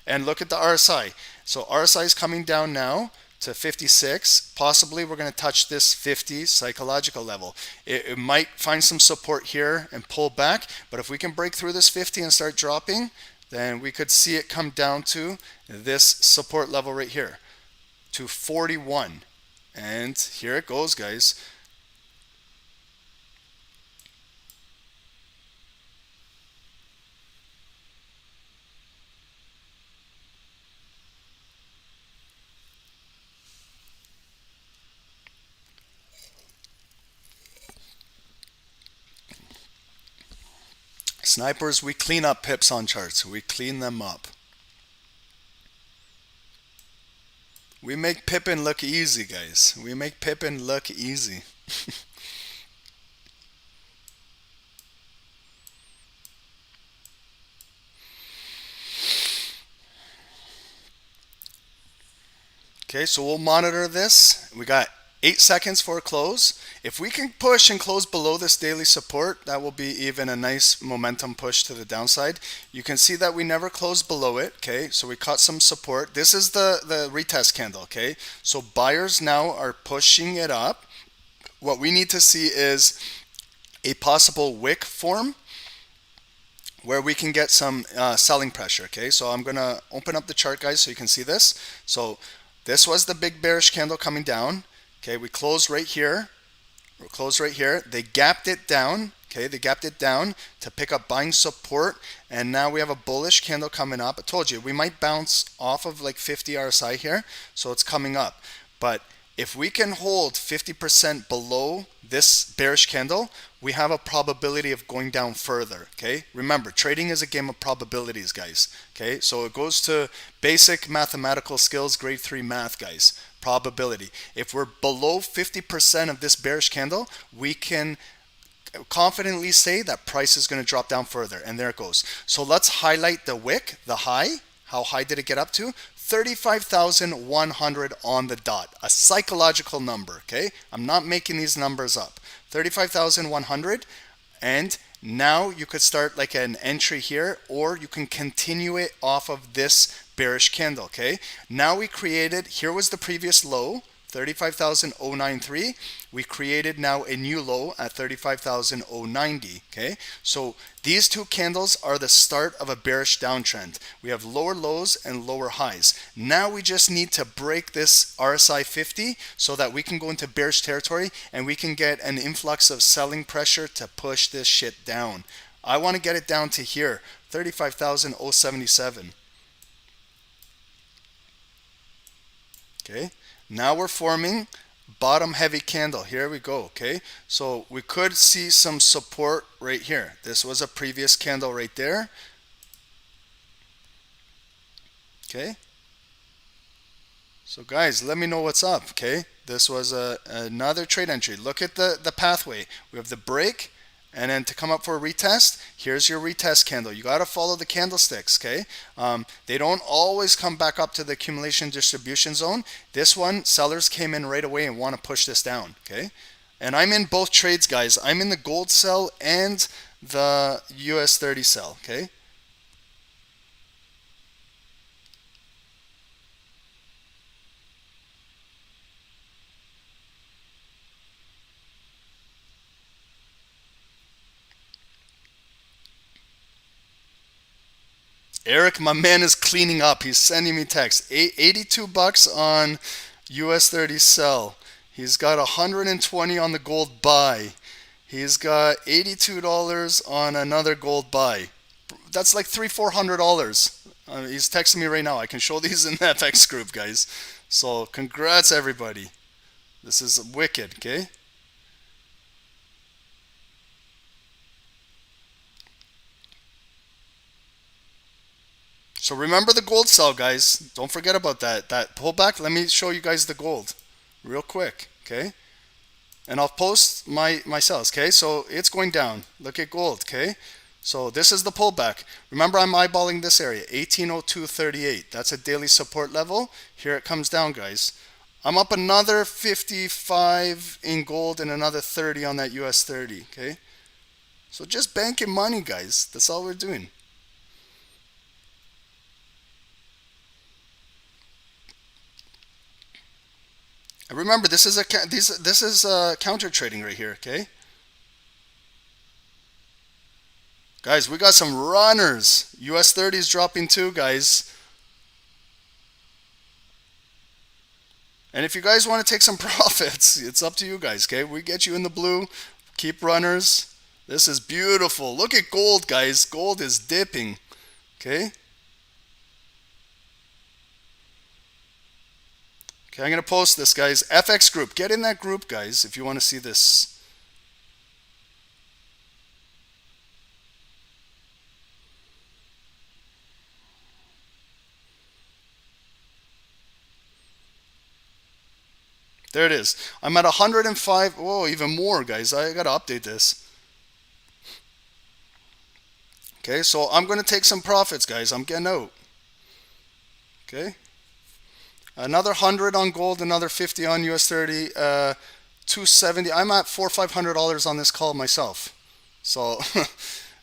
and look at the RSI. So RSI is coming down now. to 56. Possibly we're going to touch this 50 psychological level. It might find some support here and pull back, but if we can break through this 50 and start dropping, then we could see it come down to this support level right here, to 41. And here it goes, guys. Snipers, we clean up pips on charts. We clean them up. We make Pippin look easy, guys. We make Pippin look easy. Okay, so we'll monitor this. We got 8 seconds for a close. If we can push and close below this daily support, that will be even a nice momentum push to the downside. You can see that we never closed below it, okay? So we caught some support. This is the retest candle, okay? So buyers now are pushing it up. What we need to see is a possible wick form where we can get some selling pressure, okay? So I'm going to open up the chart, guys, so you can see this. So this was the big bearish candle coming down. Okay, we closed right here. We closed right here. They gapped it down. Okay, they gapped it down to pick up buying support. And now we have a bullish candle coming up. I told you, we might bounce off of like 50 RSI here. So it's coming up. But if we can hold 50% below this bearish candle, we have a probability of going down further, okay? Remember, trading is a game of probabilities, guys, okay? So it goes to basic mathematical skills, grade 3 math, guys. Probability. If we're below 50% of this bearish candle, we can confidently say that price is going to drop down further, and there it goes. So let's highlight the wick, the high. How high did it get up to? 35,100 on the dot, a psychological number, okay? I'm not making these numbers up. 35,100, and now you could start like an entry here, or you can continue it off of this bearish candle, okay? Now we created, here was the previous low, 35,093. We created now a new low at 35,090, okay? So these two candles are the start of a bearish downtrend. We have lower lows and lower highs. Now we just need to break this RSI 50 so that we can go into bearish territory and we can get an influx of selling pressure to push this shit down. I want to get it down to here, 35,077. Okay, now we're forming bottom heavy candle. Here we go. Okay, so we could see some support right here. This was a previous candle right there. Okay, so guys, let me know what's up. Okay, this was another trade entry. Look at the pathway. We have the break, and then to come up for a retest, here's your retest candle. You got to follow the candlesticks, okay? They don't always come back up to the accumulation distribution zone. This one, sellers came in right away and want to push this down, okay? And I'm in both trades, guys. I'm in the gold sell and the US30 sell, okay? Eric, my man, is cleaning up. He's sending me text. 82 bucks on US30 sell. He's got 120 on the gold buy. He's got $82 on another gold buy. That's like $400. He's texting me right now. I can show these in the FX group, guys. So congrats, everybody. This is wicked, okay? So remember the gold sell, guys. Don't forget about that. That pullback. Let me show you guys the gold real quick, okay? And I'll post my sells, okay? So it's going down. Look at gold, okay? So this is the pullback. Remember, I'm eyeballing this area, 1802.38. That's a daily support level. Here it comes down, guys. I'm up another 55 in gold and another 30 on that US30, okay? So just banking money, guys. That's all we're doing. Remember, this is this is counter trading right here, okay? Guys, we got some runners. US30 is dropping too, guys. And if you guys want to take some profits, it's up to you guys, okay? We get you in the blue. Keep runners. This is beautiful. Look at gold, guys. Gold is dipping, okay? Okay, I'm going to post this, guys. FX group. Get in that group, guys, if you want to see this. There it is. I'm at 105. Whoa, even more, guys. I got to update this. Okay, so I'm going to take some profits, guys. I'm getting out. Okay. Another 100 on gold, another 50 on US30, 270. I'm at $400-500 on this call myself. So,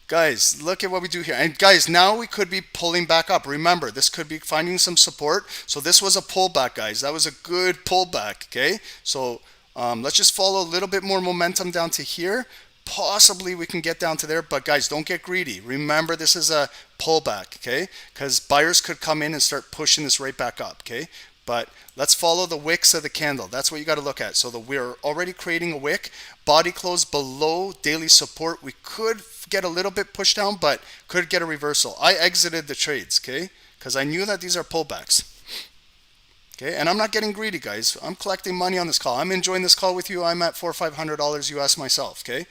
guys, look at what we do here. And guys, now we could be pulling back up. Remember, this could be finding some support. So this was a pullback, guys. That was a good pullback, okay? So let's just follow a little bit more momentum down to here. Possibly we can get down to there, but guys, don't get greedy. Remember, this is a pullback, okay? Because buyers could come in and start pushing this right back up, okay? But let's follow the wicks of the candle. That's what you got to look at. So we're already creating a wick. Body close below daily support. We could get a little bit pushed down, but could get a reversal. I exited the trades, okay? Because I knew that these are pullbacks. Okay, and I'm not getting greedy, guys. I'm collecting money on this call. I'm enjoying this call with you. I'm at $400-500 US myself, okay?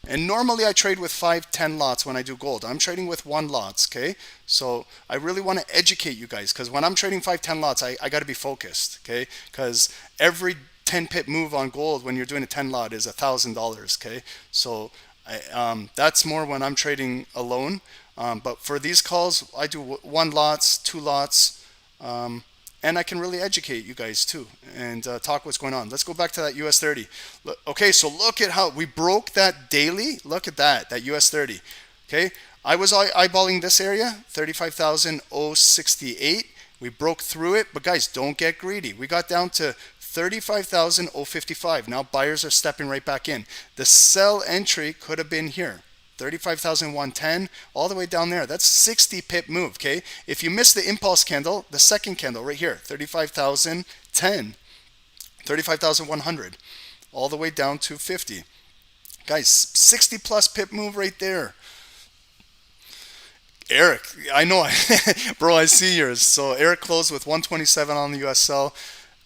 And normally I trade with 5-10 lots when I do gold. I'm trading with 1 lots, okay? So I really want to educate you guys, because when I'm trading 5-10 lots, I got to be focused, okay? Because every 10 pip move on gold when you're doing a 10 lot is $1,000, okay? So that's more when I'm trading alone. But for these calls, I do 1 lots, 2 lots, and I can really educate you guys too and talk what's going on. Let's go back to that US30. Okay, so look at how we broke that daily. Look at that US30. Okay, I was eyeballing this area, 35,068. We broke through it, but guys, don't get greedy. We got down to 35,055. Now buyers are stepping right back in. The sell entry could have been here. 35,110 all the way down there. That's 60 pip move, okay? If you miss the impulse candle, the second candle right here, 35,010, 35,100, all the way down to 50. Guys, 60 plus pip move right there. Eric, I know, bro, I see yours. So Eric closed with 127 on the US sell.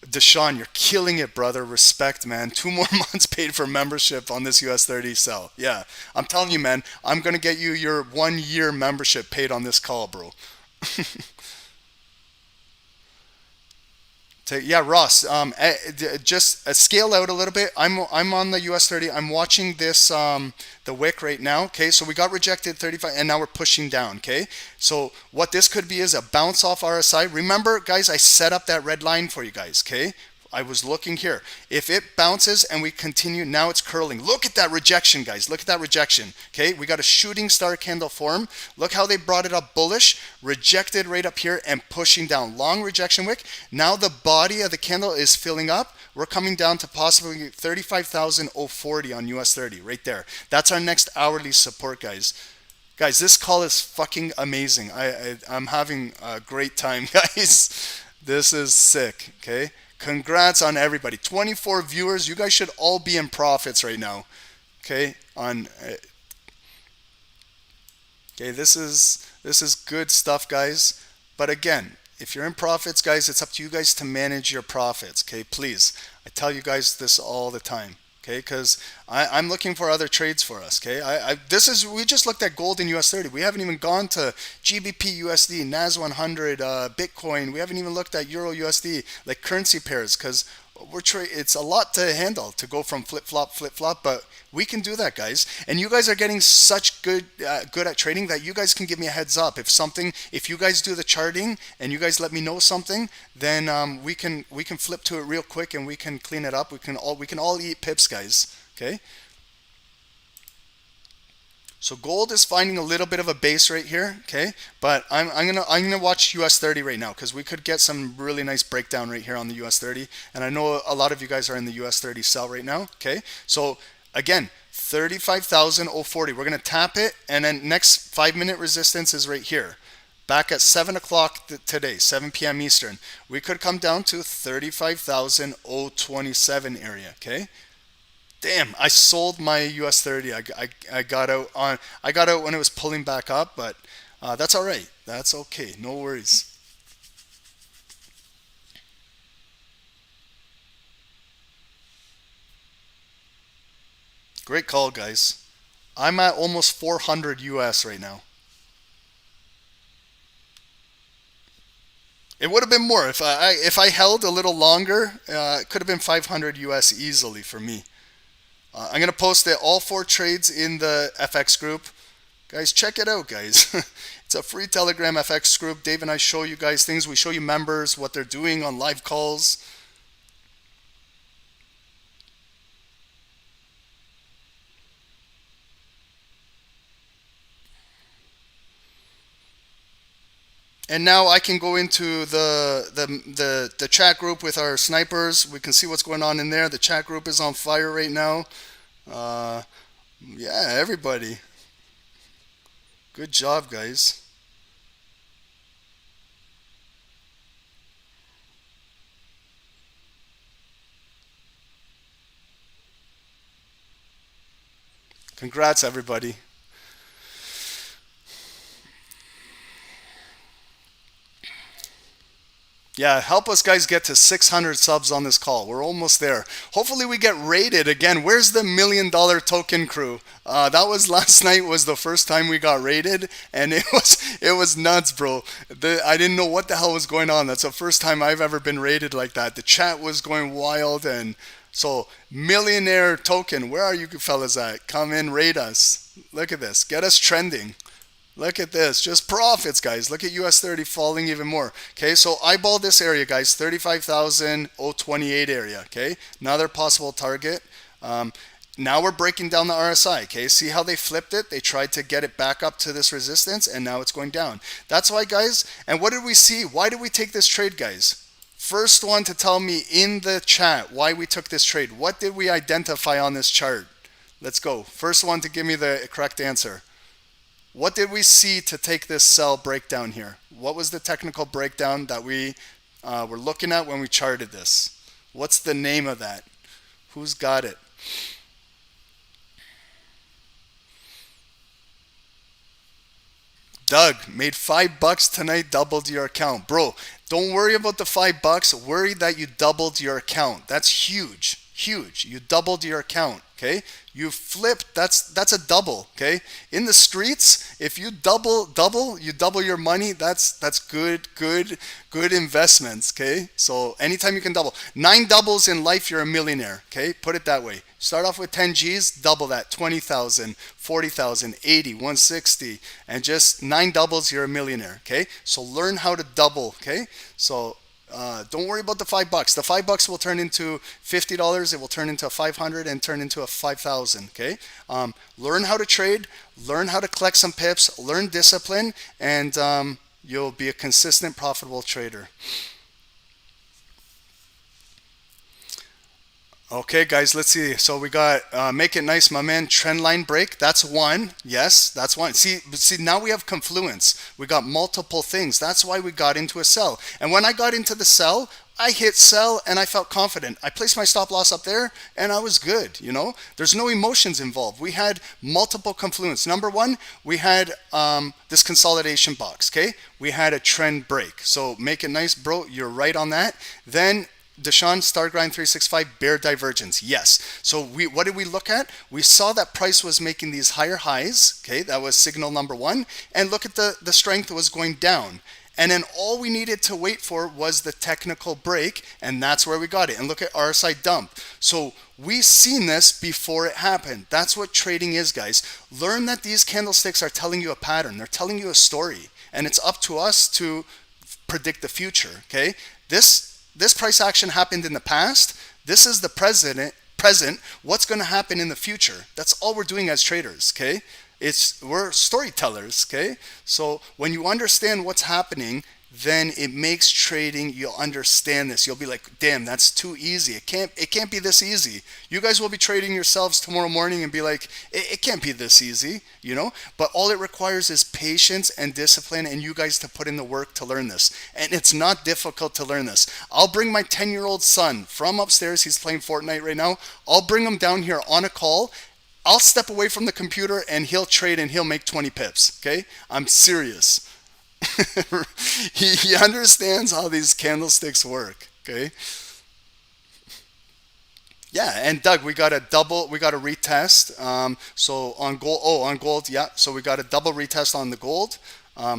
Deshaun, you're killing it, brother. Respect, man. 2 more months paid for membership on this US30 sell. Yeah, I'm telling you, man. I'm going to get you your 1-year membership paid on this call, bro. Yeah, Ross. Just scale out a little bit. I'm on the US30. I'm watching this the wick right now. Okay, so we got rejected 35, and now we're pushing down. Okay, so what this could be is a bounce off RSI. Remember, guys, I set up that red line for you guys. Okay. I was looking here. If it bounces and we continue, now it's curling. Look at that rejection, guys. Look at that rejection. Okay, we got a shooting star candle form. Look how they brought it up bullish, rejected right up here and pushing down. Long rejection wick. Now the body of the candle is filling up. We're coming down to possibly 35,040 on US30 right there. That's our next hourly support, guys. Guys, this call is fucking amazing. I'm having a great time, guys. This is sick, okay? Congrats on everybody. 24 viewers. You guys should all be in profits right now. Okay? Okay, this is good stuff, guys. But again, if you're in profits, guys, it's up to you guys to manage your profits. Okay, please. I tell you guys this all the time. Okay, because I'm looking for other trades for us. Okay, we just looked at gold in US30. We haven't even gone to GBPUSD, NAS 100, Bitcoin. We haven't even looked at EURUSD, like currency pairs, because it's a lot to handle to go from flip flop, but we can do that, guys. And you guys are getting such good at trading that you guys can give me a heads up if you guys do the charting and you guys let me know something, then we can flip to it real quick and we can clean it up. We can all eat pips, guys. Okay. So gold is finding a little bit of a base right here, okay? But I'm gonna watch US30 right now because we could get some really nice breakdown right here on the US30. And I know a lot of you guys are in the US30 sell right now, okay? So again, 35,040. We're gonna tap it, and then next 5-minute resistance is right here. Back at 7 o'clock today, 7 p.m. Eastern, we could come down to 35,027 area, okay? Damn, I sold my US30. I got out when it was pulling back up, but that's all right. That's okay. No worries. Great call, guys. I'm at almost 400 US right now. It would have been more if I held a little longer. It could have been 500 US easily for me. I'm gonna post all 4 trades in the FX group. Guys, check it out, guys. It's a free Telegram FX group. Dave and I show you guys things. We show you members what they're doing on live calls. And now I can go into the chat group with our snipers. We can see what's going on in there. The chat group is on fire right now. Yeah, everybody. Good job, guys. Congrats, everybody. Yeah, help us guys get to 600 subs on this call. We're almost there. Hopefully we get rated again. Where's the $1 million token crew? That was last night was the first time we got rated, and it was nuts, bro. I didn't know what the hell was going on. That's the first time I've ever been rated like that. The chat was going wild, and so millionaire token, where are you fellas at? Come in, rate us. Look at this. Get us trending. Look at this, just profits, guys. Look at US30 falling even more. Okay, so eyeball this area, guys, 35,028 area. Okay, another possible target. Now we're breaking down the RSI. Okay, see how they flipped it? They tried to get it back up to this resistance, and now it's going down. That's why, guys. And what did we see? Why did we take this trade, guys? First one to tell me in the chat why we took this trade. What did we identify on this chart? Let's go. First one to give me the correct answer. What did we see to take this sell breakdown here? What was the technical breakdown that we were looking at when we charted this? What's the name of that? Who's got it? Doug made $5 tonight, doubled your account. Bro, don't worry about the $5. Worry that you doubled your account. That's huge. Huge. You doubled your account. Okay, you flipped. That's a double. Okay, in the streets, if you you double your money. That's good investments. Okay, so anytime you can double 9 doubles in life, you're a millionaire. Okay, put it that way. Start off with 10 G's, double that, 20,000, 40,000, 80, 160, and just 9 doubles, you're a millionaire. Okay, so learn how to double. Okay, so. Don't worry about the $5. The $5 will turn into $50. It will turn into a 500 and turn into a 5,000. Okay. Learn how to trade. Learn how to collect some pips. Learn discipline, and you'll be a consistent, profitable trader. Okay, guys, let's see. So we got make it nice, my man. Trend line break. That's one. Yes, that's one. See, now we have confluence. We got multiple things. That's why we got into a sell. And when I got into the sell, I hit sell and I felt confident. I placed my stop loss up there and I was good. You know, there's no emotions involved. We had multiple confluence. Number one, we had this consolidation box. Okay, we had a trend break. So make it nice, bro. You're right on that. Then Deshaun, Star Grind 365, bear divergence. Yes. So what did we look at? We saw that price was making these higher highs. Okay, that was signal number one. And look at the strength was going down. And then all we needed to wait for was the technical break, and that's where we got it. And look at RSI dump. So we seen this before it happened. That's what trading is, guys. Learn that these candlesticks are telling you a pattern. They're telling you a story. And it's up to us to predict the future. Okay, this price action happened in the past. This is the present. What's going to happen in the future? That's all we're doing as traders. Okay. we're storytellers, okay? So when you understand what's happening, then it makes trading, you'll understand this. You'll be like, damn, that's too easy. It can't be this easy. You guys will be trading yourselves tomorrow morning and be like, it can't be this easy, you know? But all it requires is patience and discipline and you guys to put in the work to learn this. And it's not difficult to learn this. I'll bring my 10-year-old son from upstairs. He's playing Fortnite right now. I'll bring him down here on a call. I'll step away from the computer and he'll trade and he'll make 20 pips, okay? I'm serious. he understands how these candlesticks work, okay? Yeah, and Doug, we got a retest. So on gold, yeah. So we got a double retest on the gold.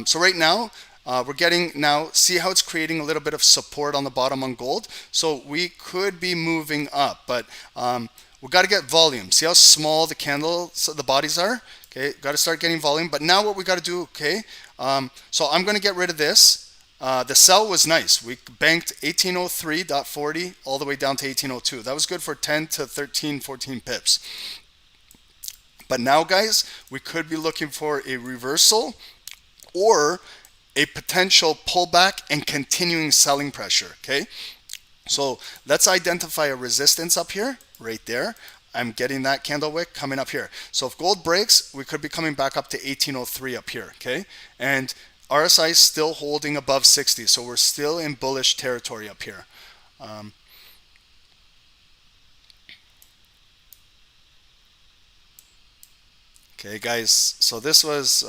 So right now, we're getting now, see how it's creating a little bit of support on the bottom on gold. So we could be moving up, but we got to get volume. See how small the candles, the bodies are? Okay, got to start getting volume. But now what we got to do, okay, so I'm going to get rid of this. The sell was nice. We banked 1803.40 all the way down to 1802. That was good for 10 to 13, 14 pips. But now, guys, we could be looking for a reversal or a potential pullback and continuing selling pressure, okay? So let's identify a resistance up here, right there. I'm getting that candle wick coming up here. So if gold breaks, we could be coming back up to 1803 up here, okay? And RSI is still holding above 60, so we're still in bullish territory up here. Okay, guys, so this was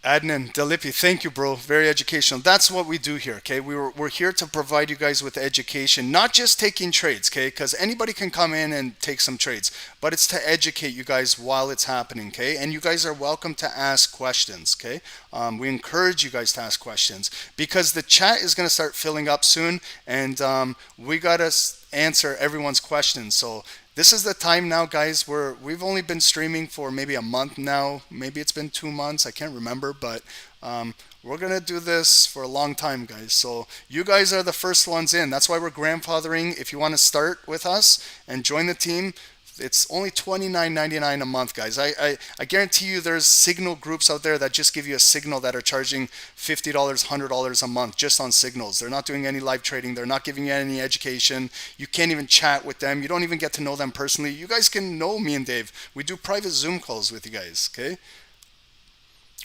Adnan Dalipi, thank you, bro. Very educational. That's what we do here, okay? We're here to provide you guys with education, not just taking trades, okay? Because anybody can come in and take some trades, but it's to educate you guys while it's happening, okay? And you guys are welcome to ask questions, okay? We encourage you guys to ask questions because the chat is going to start filling up soon, and we got to answer everyone's questions. So this is the time now, guys, where we've only been streaming for maybe a month now. Maybe it's been 2 months. I can't remember, but we're going to do this for a long time, guys. So you guys are the first ones in. That's why we're grandfathering. If you want to start with us and join the team, it's only $29.99 a month, guys. I guarantee you there's signal groups out there that just give you a signal that are charging $50, $100 a month just on signals. They're not doing any live trading. They're not giving you any education. You can't even chat with them. You don't even get to know them personally. You guys can know me and Dave. We do private Zoom calls with you guys, okay?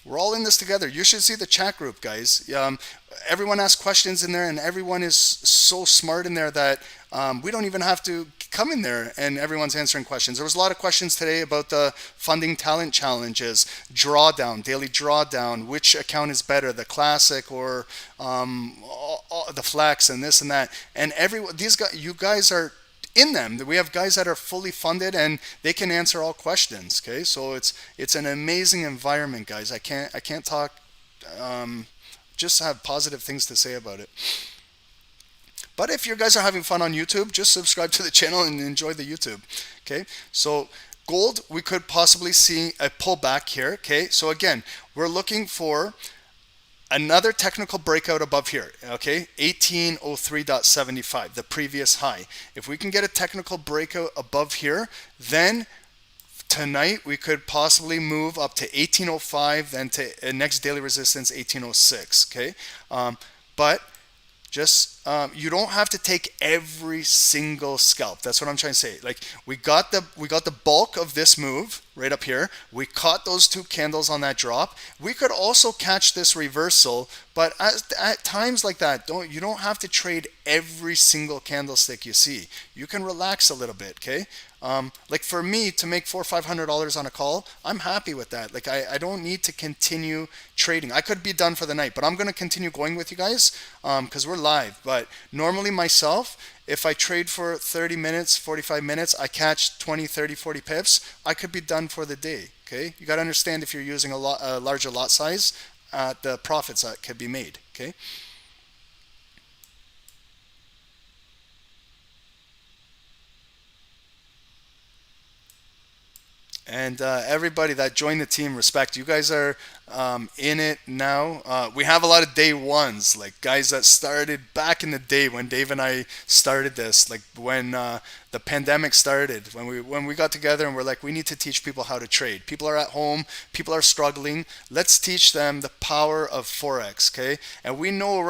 We're all in this together. You should see the chat group, guys. Everyone asks questions in there, and everyone is so smart in there that we don't even have to come in there, and everyone's answering questions. There was a lot of questions today about the funding talent challenges, drawdown, daily drawdown, which account is better, the classic or the flex, and this and that. And these guys, you guys are in them. We have guys that are fully funded and they can answer all questions, okay? So it's an amazing environment, guys. I can't talk, just have positive things to say about it. But if you guys are having fun on YouTube, just subscribe to the channel and enjoy the YouTube, okay? So gold, we could possibly see a pullback here, okay? So again, we're looking for another technical breakout above here, okay? 1803.75, the previous high. If we can get a technical breakout above here, then tonight we could possibly move up to 1805, then to next daily resistance 1806, okay? But just you don't have to take every single scalp. That's what I'm trying to say. Like we got the bulk of this move right up here. We caught those 2 candles on that drop. We could also catch this reversal, but at times like that, you don't have to trade every single candlestick you see. You can relax a little bit, okay? Like for me to make $400 or $500 on a call, I'm happy with that. Like I don't need to continue trading. I could be done for the night, but I'm going to continue going with you guys because we're live. But normally myself, if I trade for 30 minutes, 45 minutes, I catch 20, 30, 40 pips, I could be done for the day, okay? You got to understand if you're using a larger lot size, the profits that could be made, okay? And everybody that joined the team, respect. You guys are in it now. We have a lot of day ones, like guys that started back in the day when Dave and I started this, like when the pandemic started, when we got together and we're like, we need to teach people how to trade. People are at home, people are struggling. Let's teach them the power of Forex, okay? And we know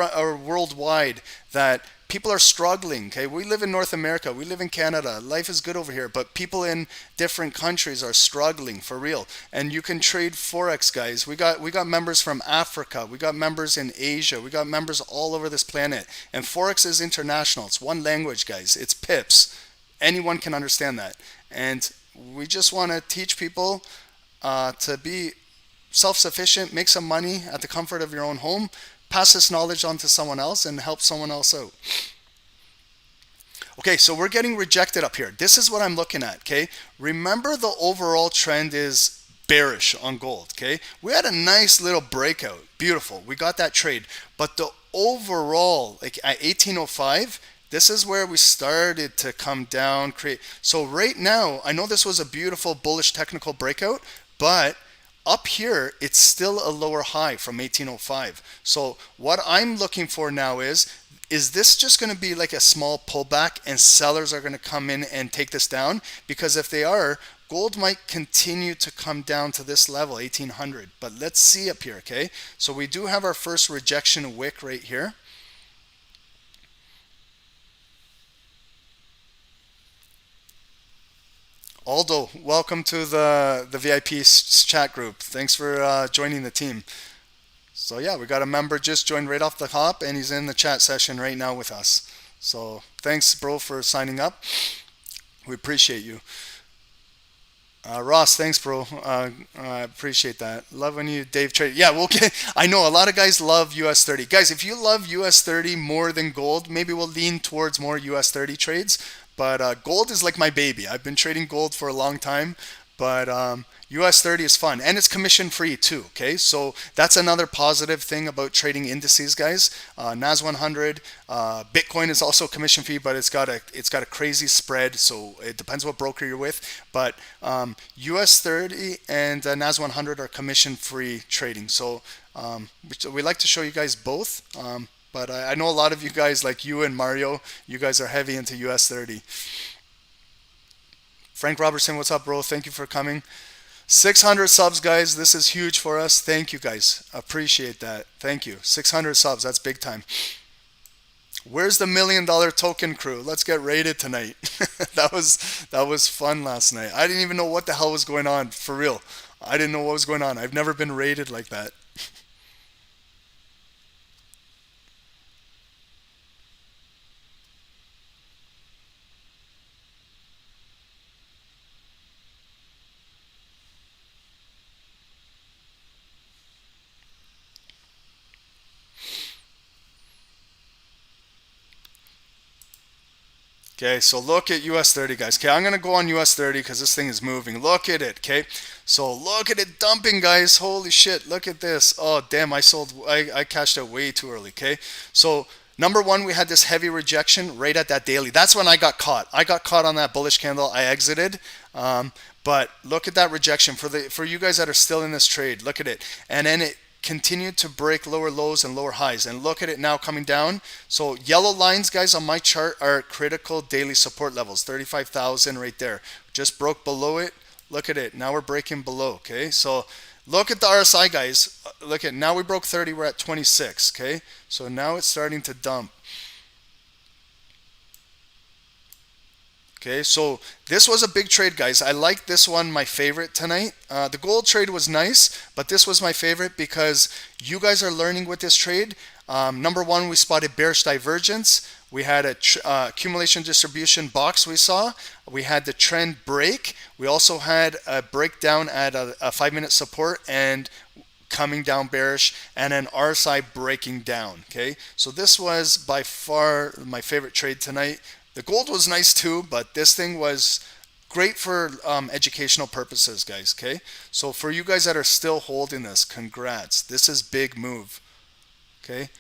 worldwide that people are struggling, okay? We live in North America, we live in Canada, life is good over here, but people in different countries are struggling for real. And you can trade Forex, guys. We got members from Africa, we got members in Asia, we got members all over this planet. And Forex is international. It's one language, guys. It's PIPS. Anyone can understand that. And we just want to teach people to be self-sufficient, make some money at the comfort of your own home, pass this knowledge on to someone else, and help someone else out. Okay, so we're getting rejected up here. This is what I'm looking at, okay? Remember, the overall trend is bearish on gold, okay? We had a nice little breakout. Beautiful. We got that trade. But the overall, like at 1805, this is where we started to come down, create. So right now, I know this was a beautiful bullish technical breakout, but up here, it's still a lower high from 1805. So what I'm looking for now is this just going to be like a small pullback and sellers are going to come in and take this down? Because if they are, gold might continue to come down to this level, 1800. But let's see up here, okay? So we do have our first rejection wick right here. Aldo, welcome to the VIP chat group. Thanks for joining the team. So yeah, we got a member just joined right off the hop, and he's in the chat session right now with us. So thanks, bro, for signing up. We appreciate you. Ross, thanks, bro. I appreciate that. Love when you Dave trade. Yeah, well, okay. I know a lot of guys love US30. Guys, if you love US30 more than gold, maybe we'll lean towards more US30 trades. But gold is like my baby. I've been trading gold for a long time, but US30 is fun, and it's commission free too. Okay, so that's another positive thing about trading indices, guys. NAS 100, Bitcoin is also commission free, but it's got a crazy spread, so it depends what broker you're with. But US30 and NAS 100 are commission free trading, so we like to show you guys both. But I know a lot of you guys, like you and Mario, you guys are heavy into US30. Frank Robertson, what's up, bro? Thank you for coming. 600 subs, guys. This is huge for us. Thank you, guys. Appreciate that. Thank you. 600 subs. That's big time. Where's the $1 million token crew? Let's get raided tonight. that was fun last night. I didn't even know what the hell was going on, for real. I didn't know what was going on. I've never been raided like that. Okay, so look at US30, guys. Okay, I'm going to go on US30 because this thing is moving. Look at it, okay? So look at it dumping, guys. Holy shit, look at this. Oh, damn, I cashed out way too early, okay? So number one, we had this heavy rejection right at that daily. That's when I got caught. I got caught on that bullish candle. I exited. But look at that rejection. For you guys that are still in this trade, look at it. And then it continued to break lower lows and lower highs, and look at it now coming down. So yellow lines, guys, on my chart are critical daily support levels, 35,000 right there. Just broke below it. Look at it, now we're breaking below. Okay, so look at the RSI, guys. Look at, now we broke 30, we're at 26. Okay, so now it's starting to dump. Okay, so this was a big trade, guys. I like this one, my favorite tonight. The gold trade was nice, but this was my favorite because you guys are learning with this trade. Number one, we spotted bearish divergence. We had a accumulation distribution box we saw. We had the trend break. We also had a breakdown at a 5-minute support and coming down bearish, and an RSI breaking down. Okay, so this was by far my favorite trade tonight. The gold was nice too, but this thing was great for educational purposes, guys. Okay, so for you guys that are still holding this, congrats. This is big move. Okay,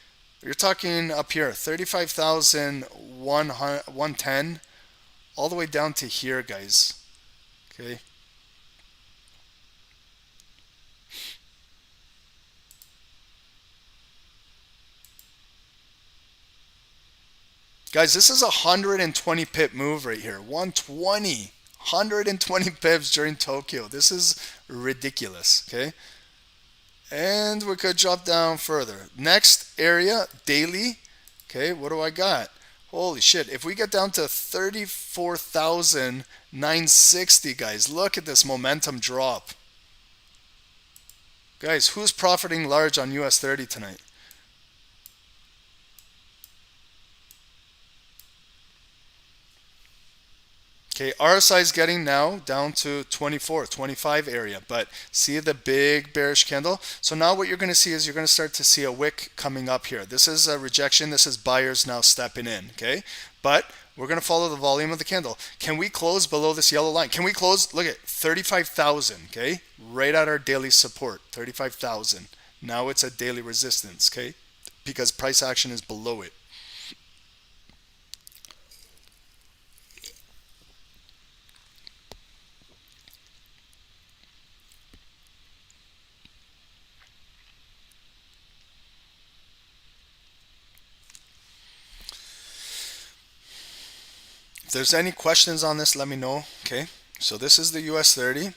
you're talking up here, 35,110, all the way down to here, guys. Okay. Guys, this is a 120 pip move right here. 120 pips during Tokyo. This is ridiculous, okay? And we could drop down further. Next area, daily. Okay, what do I got? Holy shit. If we get down to 34,960, guys, look at this momentum drop. Guys, who's profiting large on US30 tonight? Okay, RSI is getting now down to 24, 25 area, but see the big bearish candle? So now what you're going to see is you're going to start to see a wick coming up here. This is a rejection. This is buyers now stepping in, okay? But we're going to follow the volume of the candle. Can we close below this yellow line? Can we close? Look at 35,000, okay? Right at our daily support, 35,000. Now it's a daily resistance, okay? Because price action is below it. If there's any questions on this, let me know. Okay, so this is the US30.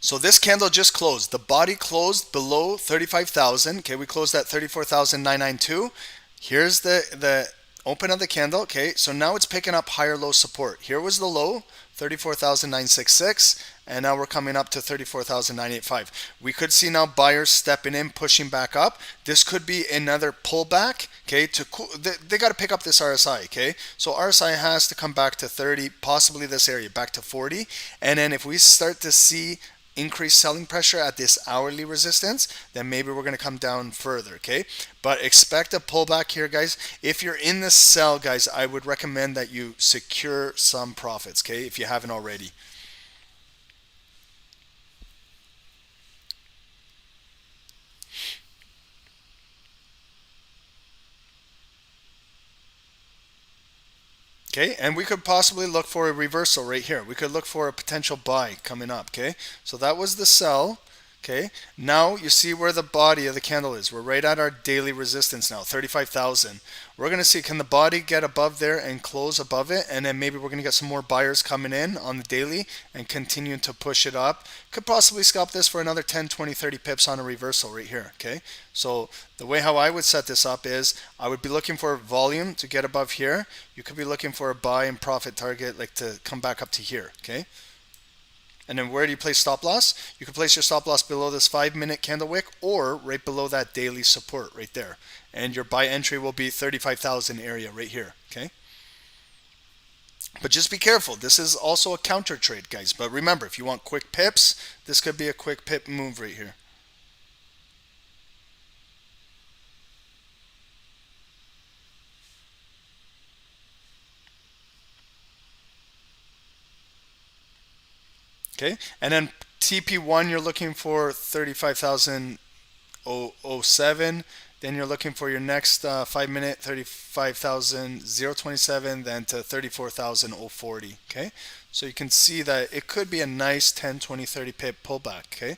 So this candle just closed. The body closed below 35,000. Okay, we closed at 34,992. Here's the open of the candle. Okay, so now it's picking up higher low support. Here was the low, 34,966, and now we're coming up to 34,985. We could see now buyers stepping in, pushing back up. This could be another pullback. Okay, they got to pick up this RSI. Okay, so RSI has to come back to 30, possibly this area back to 40, and then if we start to see increased selling pressure at this hourly resistance, then maybe we're going to come down further, okay? But expect a pullback here, guys. If you're in the sell, guys, I would recommend that you secure some profits, okay, if you haven't already. Okay, and we could possibly look for a reversal right here. We could look for a potential buy coming up, okay? So that was the sell, okay? Now you see where the body of the candle is. We're right at our daily resistance now, 35,000. We're going to see, can the body get above there and close above it? And then maybe we're going to get some more buyers coming in on the daily and continue to push it up. Could possibly scalp this for another 10, 20, 30 pips on a reversal right here, okay? So the way how I would set this up is I would be looking for volume to get above here. You could be looking for a buy and profit target like to come back up to here, okay? And then where do you place stop loss? You can place your stop loss below this 5-minute candle wick or right below that daily support right there. And your buy entry will be 35,000 area right here, okay? But just be careful. This is also a counter trade, guys. But remember, if you want quick pips, this could be a quick pip move right here. Okay, and then TP1 you're looking for 35,007. Then you're looking for your next 5-minute 35,027, then to 34,040. Okay, so you can see that it could be a nice 10, 20, 30 pip pullback. Okay.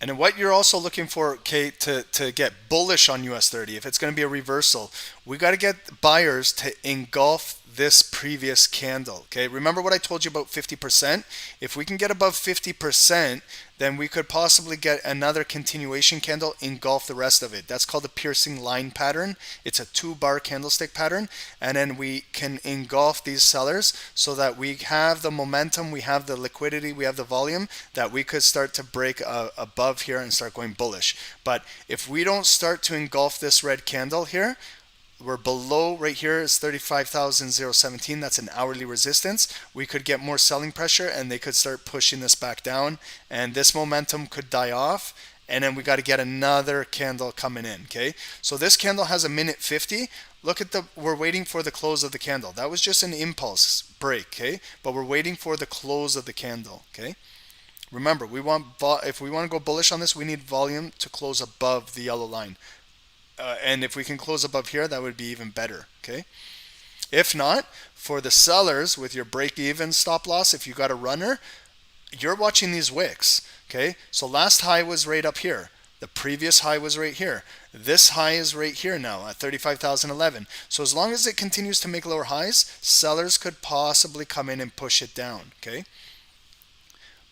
And then what you're also looking for, okay, to get bullish on US30, if it's going to be a reversal, we got to get buyers to engulf this previous candle. Okay, remember what I told you about 50%? If we can get above 50%, then we could possibly get another continuation candle, engulf the rest of it. That's called the piercing line pattern. It's a 2-bar candlestick pattern, and then we can engulf these sellers so that we have the momentum, we have the liquidity, we have the volume that we could start to break above here and start going bullish. But if we don't start to engulf this red candle here, we're below right here is 35,017. That's an hourly resistance. We could get more selling pressure and they could start pushing this back down, and this momentum could die off, and then we got to get another candle coming in. Okay, so this candle has a minute 50. Look at we're waiting for the close of the candle. That was just an impulse break, okay, but we're waiting for the close of the candle. Okay, remember, if we want to go bullish on this, we need volume to close above the yellow line. And if we can close above here, that would be even better, okay? If not, for the sellers with your break-even stop loss, if you got a runner, you're watching these wicks, okay? So last high was right up here. The previous high was right here. This high is right here now at 35,011. So as long as it continues to make lower highs, sellers could possibly come in and push it down, okay?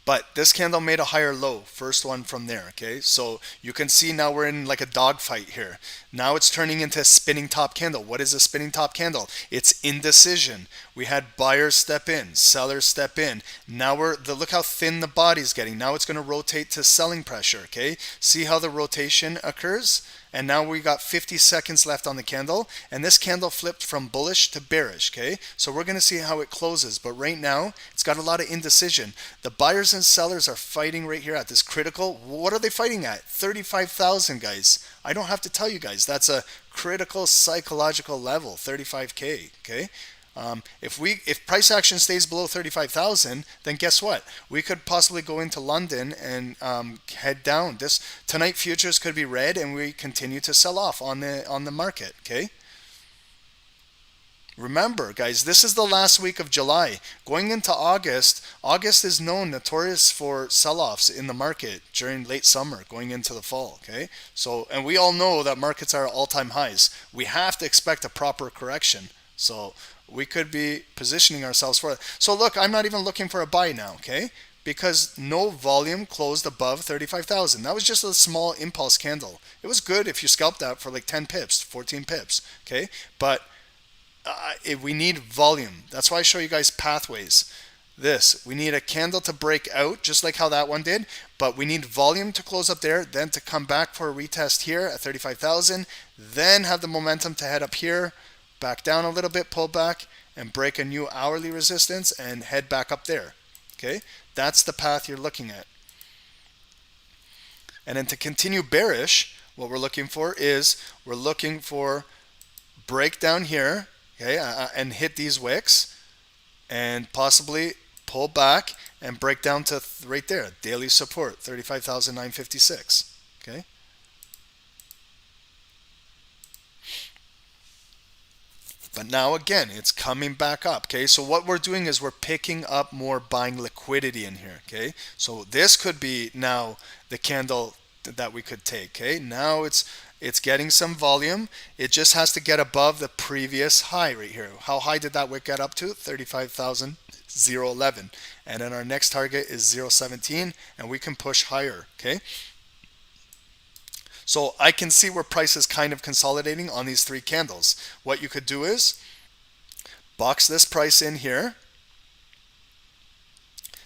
But this candle made a higher low, first one from there, okay? So you can see now we're in like a dogfight here. Now it's turning into a spinning top candle. What is a spinning top candle? It's indecision. We had buyers step in, sellers step in. Now look how thin the body's getting. Now it's going to rotate to selling pressure, okay? See how the rotation occurs? And now we got 50 seconds left on the candle, and this candle flipped from bullish to bearish, okay? So we're going to see how it closes, but right now it's got a lot of indecision. The buyers and sellers are fighting right here at this critical. What are they fighting at? 35,000, guys. I don't have to tell you guys. That's a critical psychological level, 35K, okay? If price action stays below 35,000, then guess what? We could possibly go into London and head down. Tonight futures could be red, and we continue to sell off on the market. Okay. Remember, guys, this is the last week of July. Going into August, August is notorious for sell-offs in the market during late summer, going into the fall, okay? So, and we all know that markets are at all-time highs. We have to expect a proper correction. So we could be positioning ourselves for it. So look, I'm not even looking for a buy now, okay? Because no volume closed above 35,000. That was just a small impulse candle. It was good if you scalped that for like 10 pips, 14 pips, okay? But we need volume. That's why I show you guys pathways. We need a candle to break out, just like how that one did, but we need volume to close up there, then to come back for a retest here at 35,000, then have the momentum to head up here, back down a little bit, pull back, and break a new hourly resistance and head back up there. Okay, that's the path you're looking at. And then to continue bearish, what we're looking for breakdown here, okay, and hit these wicks, and possibly pull back and break down to right there, daily support, 35,956. Okay. But now again, it's coming back up, okay? So what we're doing is we're picking up more buying liquidity in here, okay? So this could be now the candle that we could take, okay? Now it's getting some volume. It just has to get above the previous high right here. How high did that wick get up to? 35,011. And then our next target is 0.17, and we can push higher, okay? So I can see where price is kind of consolidating on these three candles. What you could do is box this price in here.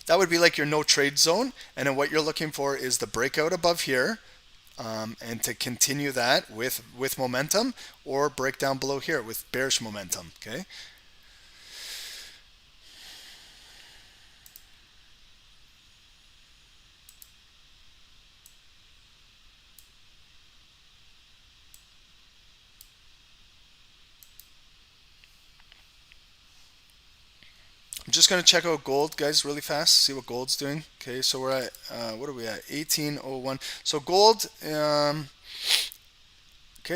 That would be like your no trade zone. And then what you're looking for is the breakout above here, and to continue that with momentum, or break down below here with bearish momentum. Okay. I'm just going to check out gold, guys, really fast, see what gold's doing. Okay, so we're at, what are we at? 1801. So gold, okay,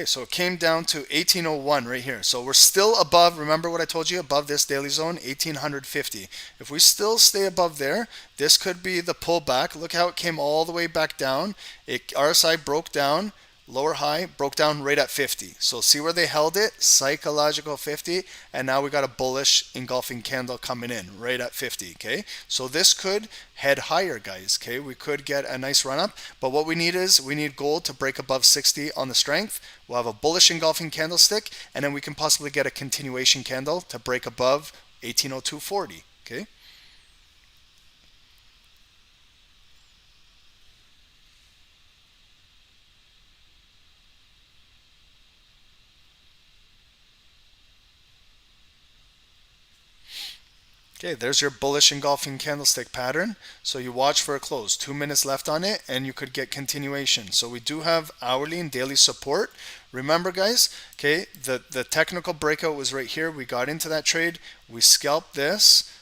so it came down to 1801 right here. So we're still above, remember what I told you, above this daily zone, 1850. If we still stay above there, this could be the pullback. Look how it came all the way back down. RSI broke down. Lower high broke down right at 50. So see where they held it? Psychological 50. And now we got a bullish engulfing candle coming in right at 50. Okay. So this could head higher, guys. Okay. We could get a nice run up. But what we need is gold to break above 60 on the strength. We'll have a bullish engulfing candlestick. And then we can possibly get a continuation candle to break above 1802.40. Okay. Okay, there's your bullish engulfing candlestick pattern. So you watch for a close. 2 minutes left on it, and you could get continuation. So we do have hourly and daily support. Remember, guys, okay, the technical breakout was right here. We got into that trade. We scalped this.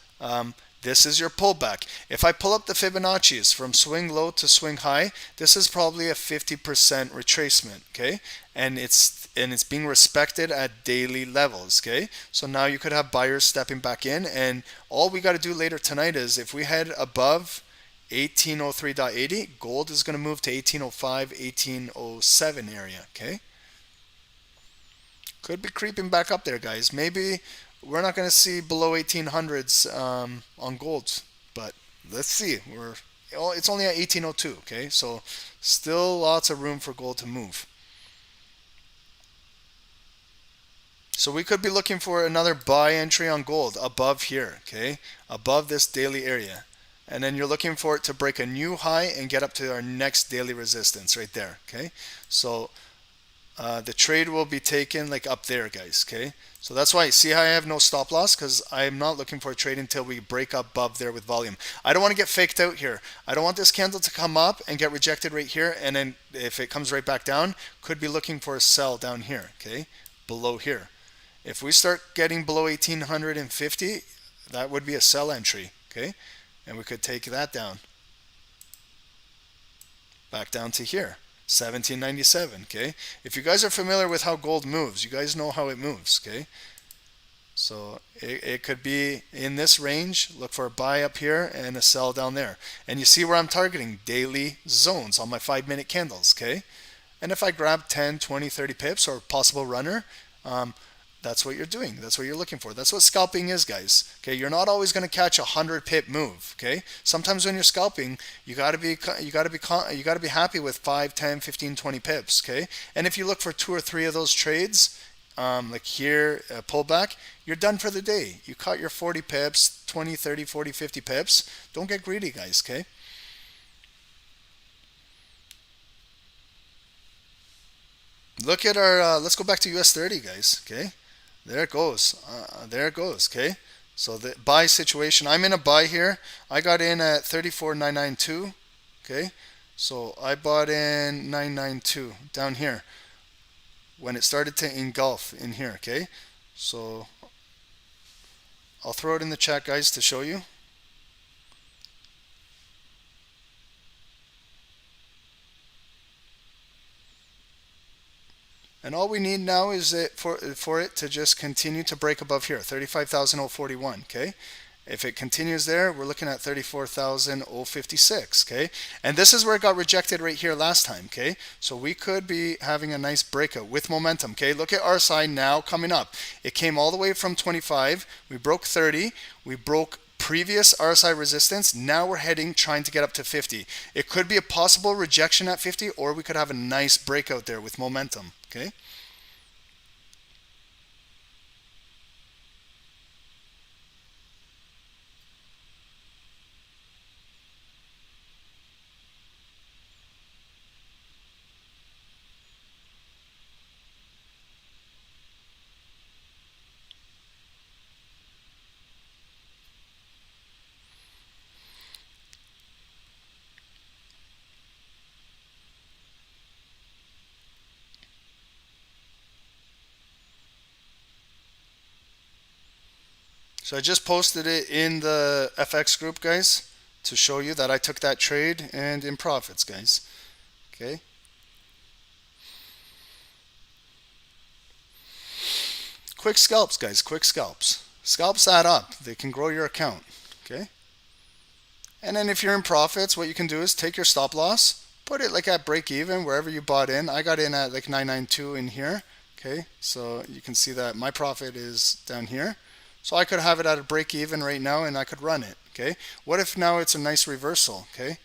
This is your pullback. If I pull up the Fibonacci's from swing low to swing high, this is probably a 50% retracement, okay? And it's being respected at daily levels, okay? So now you could have buyers stepping back in, and all we got to do later tonight is if we head above 1803.80. Gold is going to move to 1805, 1807 area, okay? Could be creeping back up there, guys. Maybe we're not going to see below 1800s on gold, but let's see. It's only at 1802, okay? So still lots of room for gold to move. So we could be looking for another buy entry on gold above here, okay? Above this daily area. And then you're looking for it to break a new high and get up to our next daily resistance right there, okay? So the trade will be taken like up there, guys, okay? So that's why, see how I have no stop loss? Because I'm not looking for a trade until we break up above there with volume. I don't want to get faked out here. I don't want this candle to come up and get rejected right here, and then if it comes right back down, could be looking for a sell down here, okay? Below here. If we start getting below 1850, that would be a sell entry, okay? And we could take that down. Back down to here. 1797, okay? If you guys are familiar with how gold moves, you guys know how it moves, okay? So it could be in this range. Look for a buy up here and a sell down there. And you see where I'm targeting daily zones on my 5-minute candles, okay? And if I grab 10, 20, 30 pips or possible runner, that's what you're doing. That's what you're looking for. That's what scalping is, guys. Okay, you're not always going to catch a 100 pip move. Okay, sometimes when you're scalping, you got to be happy with 5, 10, 15, 20 pips. Okay, and if you look for 2 or 3 of those trades, like here, pullback, you're done for the day. You caught your 40 pips, 20, 30, 40, 50 pips. Don't get greedy, guys. Okay. Look at our. Let's go back to US30, guys. Okay. There it goes. There it goes. Okay. So the buy situation. I'm in a buy here. I got in at 34,992. Okay. So I bought in 992 down here when it started to engulf in here. Okay. So I'll throw it in the chat, guys, to show you. And all we need now is for it to just continue to break above here, 35,041, okay? If it continues there, we're looking at 34,056, okay? And this is where it got rejected right here last time, okay? So we could be having a nice breakout with momentum, okay? Look at our side now coming up. It came all the way from 25. We broke 30. We broke previous RSI resistance. Now we're heading, trying to get up to 50. It could be a possible rejection at 50, or we could have a nice breakout there with momentum, okay? So I just posted it in the FX group, guys, to show you that I took that trade and in profits, guys. Okay. Quick scalps, guys, quick scalps. Scalps add up. They can grow your account, okay? And then if you're in profits, what you can do is take your stop loss, put it like at break even, wherever you bought in. I got in at like 992 in here, okay? So you can see that my profit is down here. So I could have it at a break even right now and I could run it, okay? What if now it's a nice reversal, okay?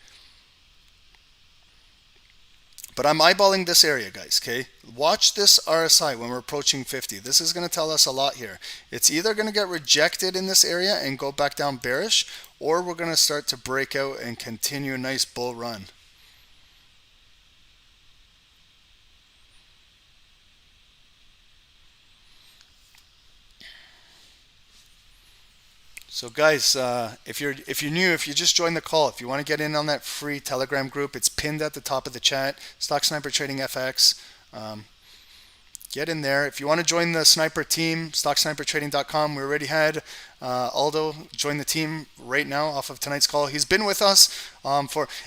But I'm eyeballing this area, guys, okay? Watch this RSI when we're approaching 50. This is going to tell us a lot here. It's either going to get rejected in this area and go back down bearish, or we're going to start to break out and continue a nice bull run. So guys, if you're new, if you just joined the call, if you want to get in on that free Telegram group, it's pinned at the top of the chat. Stock Sniper Trading FX. Get in there. If you want to join the sniper team, stocksnipertrading.com. We already had Aldo join the team right now off of tonight's call. He's been with us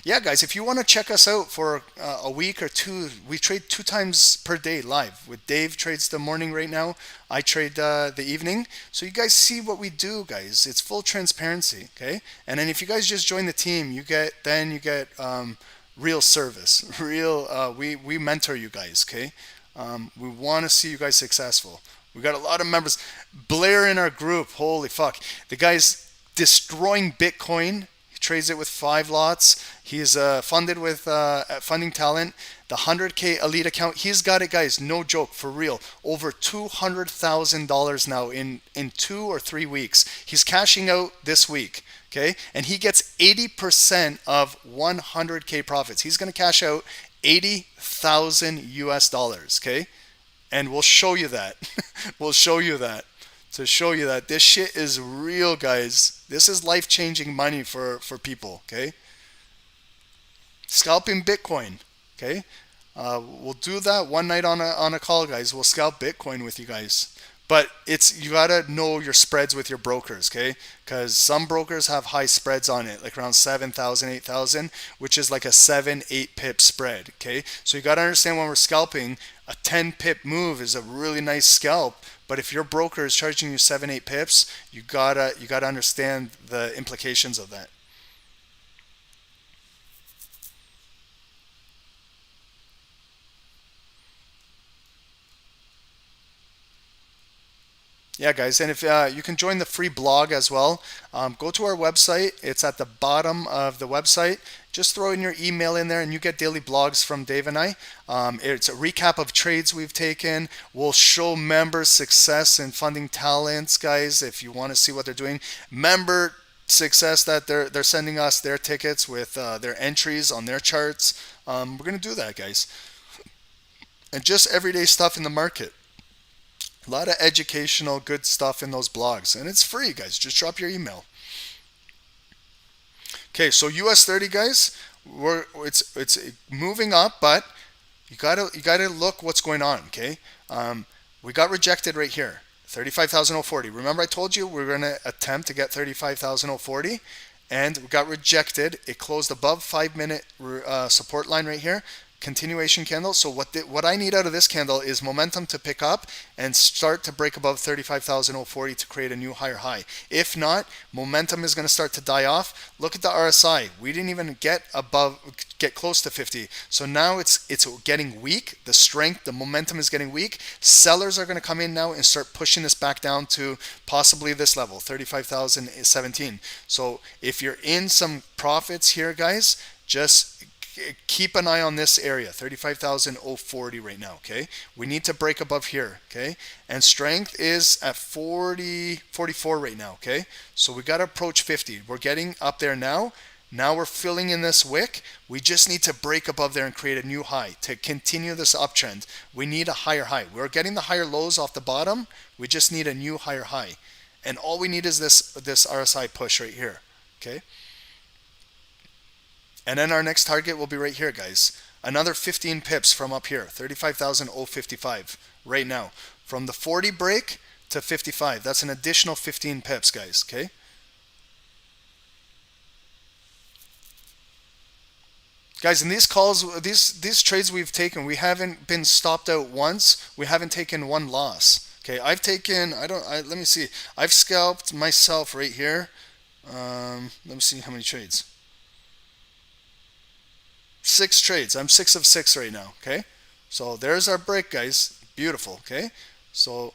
yeah, guys, if you want to check us out for a week or two, we trade 2 times per day live. With Dave trades the morning right now. I trade the evening. So you guys see what we do, guys. It's full transparency, okay? And then if you guys just join the team, you get real service. We mentor you guys, okay? We want to see you guys successful. We got a lot of members. Blair in our group, holy fuck. The guy's destroying Bitcoin. He trades it with 5 lots. He's funded with funding talent. The 100K elite account, he's got it, guys. No joke, for real. Over $200,000 now in 2 or 3 weeks. He's cashing out this week. Okay, and he gets 80% of 100K profits. He's going to cash out 80,000 US dollars. Okay, and we'll show you that. We'll show you that to show you that this shit is real, guys. This is life-changing money for people. Okay, scalping Bitcoin. Okay, we'll do that one night on a call, guys. We'll scalp Bitcoin with you guys. But you gotta know your spreads with your brokers, okay? Because some brokers have high spreads on it, like around 7,000, 8,000, which is like a 7-8 pip spread, okay? So you gotta understand when we're scalping, a 10 pip move is a really nice scalp. But if your broker is charging you 7-8 pips, you gotta understand the implications of that. Yeah, guys, and if you can join the free blog as well, go to our website. It's at the bottom of the website. Just throw in your email in there, and you get daily blogs from Dave and I. It's a recap of trades we've taken. We'll show members success in funding talents, guys, if you want to see what they're doing. Member success that they're sending us their tickets with their entries on their charts. We're going to do that, guys. And just everyday stuff in the market. A lot of educational, good stuff in those blogs. And it's free, guys. Just drop your email. Okay, so US30, guys, it's moving up, but you gotta look what's going on, okay? We got rejected right here, 35,040. Remember I told you we're gonna attempt to get 35,040, and we got rejected. It closed above 5-minute support line right here. Continuation candle. So what I need out of this candle is momentum to pick up and start to break above 35,040 to create a new higher high. If not, momentum is going to start to die off. Look at the RSI. We didn't even get close to 50. So now it's getting weak. The strength, the momentum is getting weak. Sellers are going to come in now and start pushing this back down to possibly this level, 35,017. So if you're in some profits here, guys, just keep an eye on this area, 35,040 right now, okay? We need to break above here, okay? And strength is at 44 right now, okay? So we got to approach 50. We're getting up there now. Now we're filling in this wick. We just need to break above there and create a new high to continue this uptrend. We need a higher high. We're getting the higher lows off the bottom. We just need a new higher high. And all we need is this RSI push right here, okay? And then our next target will be right here, guys. Another 15 pips from up here, 35,055 right now. From the 40 break to 55, that's an additional 15 pips, guys, okay? Guys, in these calls, these trades we've taken, we haven't been stopped out once. We haven't taken one loss. Okay, I've taken, let me see. I've scalped myself right here. Let me see how many trades. 6 trades. I'm 6 of 6 right now, okay? So there's our break, guys. Beautiful, okay? So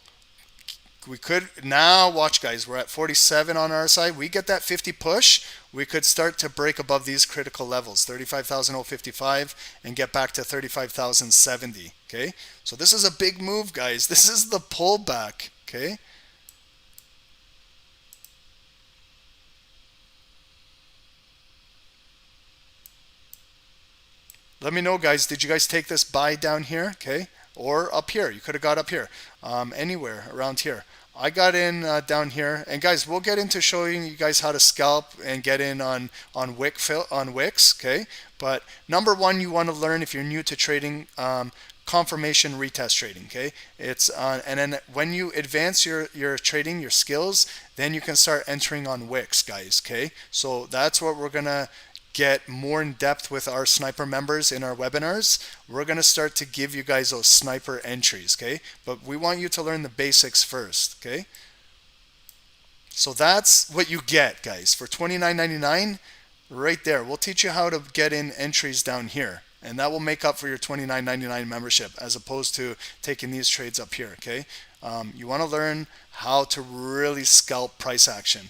we could, now watch, guys, we're at 47 on our side. We get that 50 push, we could start to break above these critical levels, 35,055, and get back to 35,070, okay? So this is a big move, guys. This is the pullback, okay? Let me know, guys, did you guys take this buy down here? Okay, or up here. You could have got up here, anywhere around here. I got in down here, and guys, we'll get into showing you guys how to scalp and get in on Wix, okay? But number one, you want to learn if you're new to trading, confirmation retest trading, okay? It's and then when you advance your trading, your skills, then you can start entering on Wix, guys, okay? So that's what we're gonna get more in depth with our sniper members in our webinars. We're going to start to give you guys those sniper entries, okay? But we want you to learn the basics first, okay? So that's what you get, guys, for $29.99 right there. We'll teach you how to get in entries down here, and that will make up for your $29.99 membership as opposed to taking these trades up here, okay? You want to learn how to really scalp price action.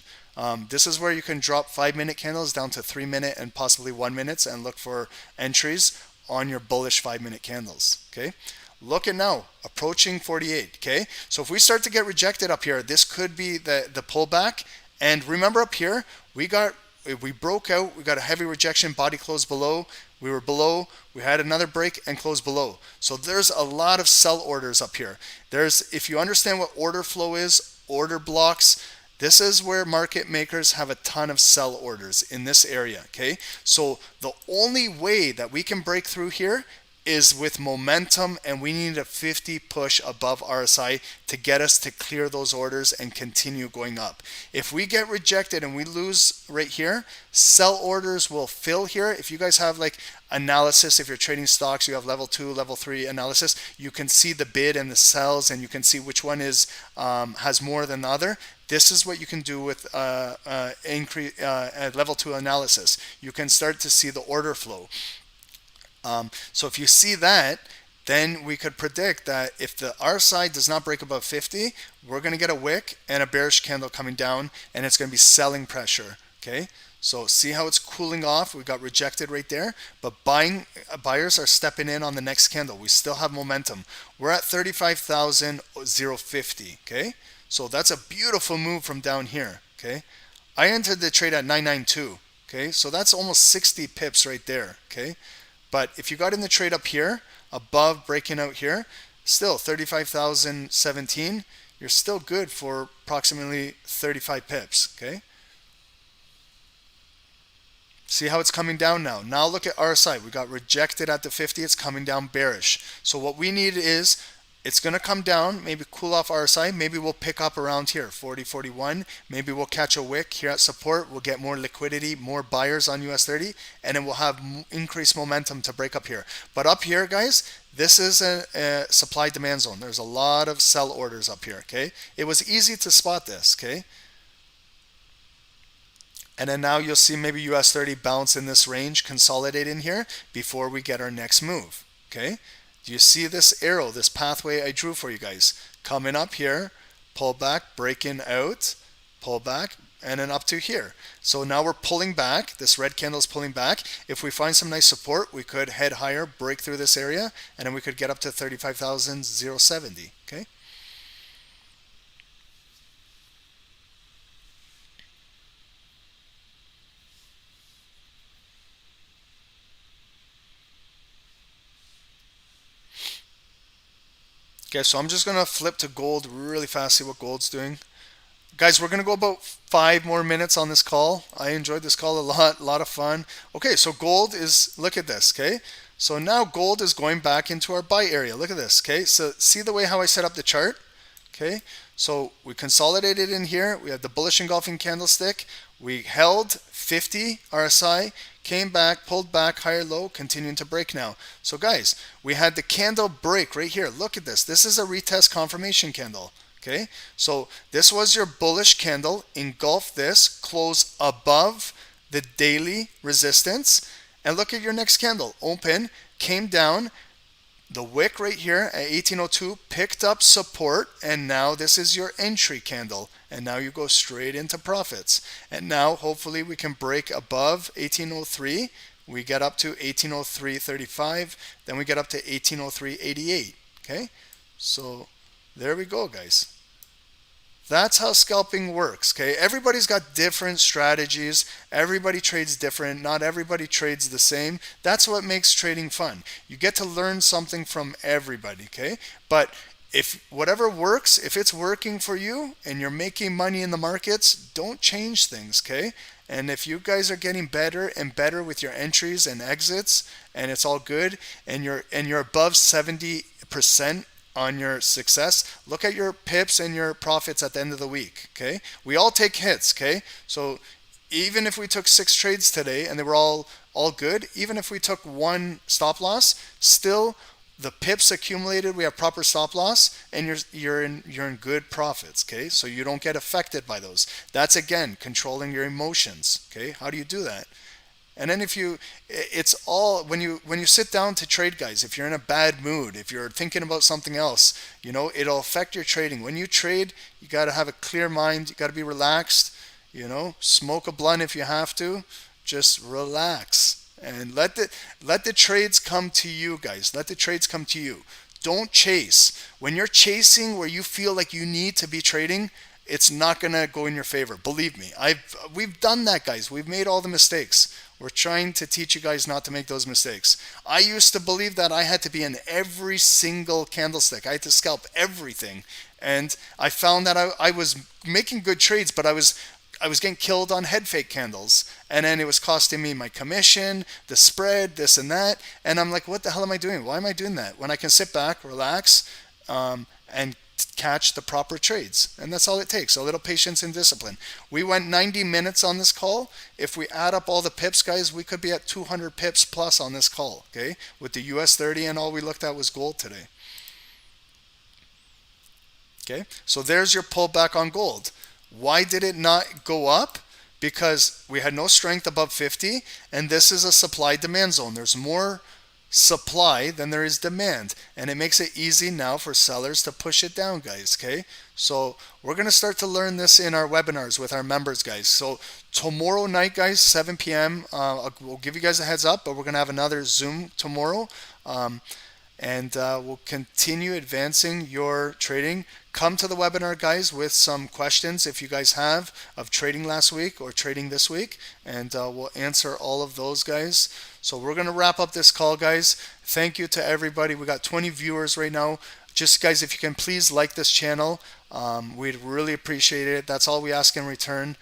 This is where you can drop 5-minute candles down to 3-minute and possibly 1 minutes and look for entries on your bullish 5-minute candles, okay? Look at now, approaching 48, okay? So if we start to get rejected up here, this could be the pullback. And remember up here, we broke out, we got a heavy rejection, body closed below, we were below, we had another break and closed below. So there's a lot of sell orders up here. If you understand what order flow is, order blocks, this is where market makers have a ton of sell orders in this area, okay? So the only way that we can break through here is with momentum, and we need a 50 push above RSI to get us to clear those orders and continue going up. If we get rejected and we lose right here, sell orders will fill here. If you guys have like analysis, if you're trading stocks, you have level 2, level 3 analysis, you can see the bid and the sells, and you can see which one is has more than the other. This is what you can do with level 2 analysis. You can start to see the order flow. So if you see that, then we could predict that if the RSI does not break above 50, we're going to get a wick and a bearish candle coming down, and it's going to be selling pressure, okay? So see how it's cooling off? We got rejected right there, but buyers are stepping in on the next candle. We still have momentum. We're at 35,050, okay? So that's a beautiful move from down here, okay? I entered the trade at 992, okay? So that's almost 60 pips right there, okay? But if you got in the trade up here, above breaking out here, still 35,017, you're still good for approximately 35 pips, okay? See how it's coming down now. Now look at RSI. We got rejected at the 50. It's coming down bearish. So what we need is, it's going to come down, maybe cool off RSI. Maybe we'll pick up around here, 40, 41. Maybe we'll catch a wick here at support. We'll get more liquidity, more buyers on US30, and then we'll have increased momentum to break up here. But up here, guys, this is a supply-demand zone. There's a lot of sell orders up here, okay? It was easy to spot this, okay? And then now you'll see maybe US30 bounce in this range, consolidate in here before we get our next move, okay? Do you see this arrow, this pathway I drew for you guys? Coming up here, pull back, breaking out, pull back, and then up to here. So now we're pulling back. This red candle is pulling back. If we find some nice support, we could head higher, break through this area, and then we could get up to 35,070, okay? Okay, so I'm just going to flip to gold really fast, see what gold's doing. Guys, we're going to go about 5 more minutes on this call. I enjoyed this call a lot of fun. Okay, so gold is, look at this, okay? So now gold is going back into our buy area. Look at this, okay? So see the way how I set up the chart? Okay, so we consolidated in here. We had the bullish engulfing candlestick. We held 50 RSI, came back, pulled back, higher low, continuing to break now. So guys, we had the candle break right here. Look at this. This is a retest confirmation candle. Okay, so this was your bullish candle, engulf this, close above the daily resistance, and look at your next candle. Open, came down, the wick right here at 1802 picked up support, and now this is your entry candle, and now you go straight into profits. And now hopefully we can break above 1803. We get up to 1803.35, then we get up to 1803.88. Okay, so there we go, guys. That's how scalping works, okay? Everybody's got different strategies. Everybody trades different. Not everybody trades the same. That's what makes trading fun. You get to learn something from everybody, okay? But if whatever works, if it's working for you and you're making money in the markets, don't change things, okay? And if you guys are getting better and better with your entries and exits and it's all good and you're above 70% on your success, look at your pips and your profits at the end of the week, okay? We all take hits, okay? So even if we took 6 trades today and they were all good, even if we took 1 stop loss, still the pips accumulated, we have proper stop loss, and you're in good profits, okay? So you don't get affected by those. That's again controlling your emotions, okay? How do you do that? And then it's all when you sit down to trade, guys. If you're in a bad mood, if you're thinking about something else, it'll affect your trading. When you trade, you got to have a clear mind. You got to be relaxed. Smoke a blunt if you have to. Just relax and let the trades come to you, guys. Let the trades come to you. Don't chase. When you're chasing where you feel like you need to be trading, it's not going to go in your favor. Believe me. We've done that, guys. We've made all the mistakes. We're trying to teach you guys not to make those mistakes. I used to believe that I had to be in every single candlestick. I had to scalp everything. And I found that I was making good trades, but I was getting killed on head fake candles, and then it was costing me my commission, the spread, this and that, and I'm like, what the hell am I doing? Why am I doing that when I can sit back, relax, and catch the proper trades? And that's all it takes, a little patience and discipline. We went 90 minutes on this call. If we add up all the pips, guys, we could be at 200 pips plus on this call, okay, with the US30, and all we looked at was gold today. Okay, so there's your pullback on gold. Why did it not go up? Because we had no strength above 50, and this is a supply-demand zone. There's more supply than there is demand, and it makes it easy now for sellers to push it down, guys, okay? So we're going to start to learn this in our webinars with our members, guys. So tomorrow night, guys, 7 p.m., we'll give you guys a heads up, but we're going to have another Zoom tomorrow. And we'll continue advancing your trading. Come to the webinar, guys, with some questions if you guys have of trading last week or trading this week, and we'll answer all of those, guys. So we're going to wrap up this call, guys. Thank you to everybody. We got 20 viewers right now. Just, guys, if you can please like this channel, we'd really appreciate it. That's all we ask in return.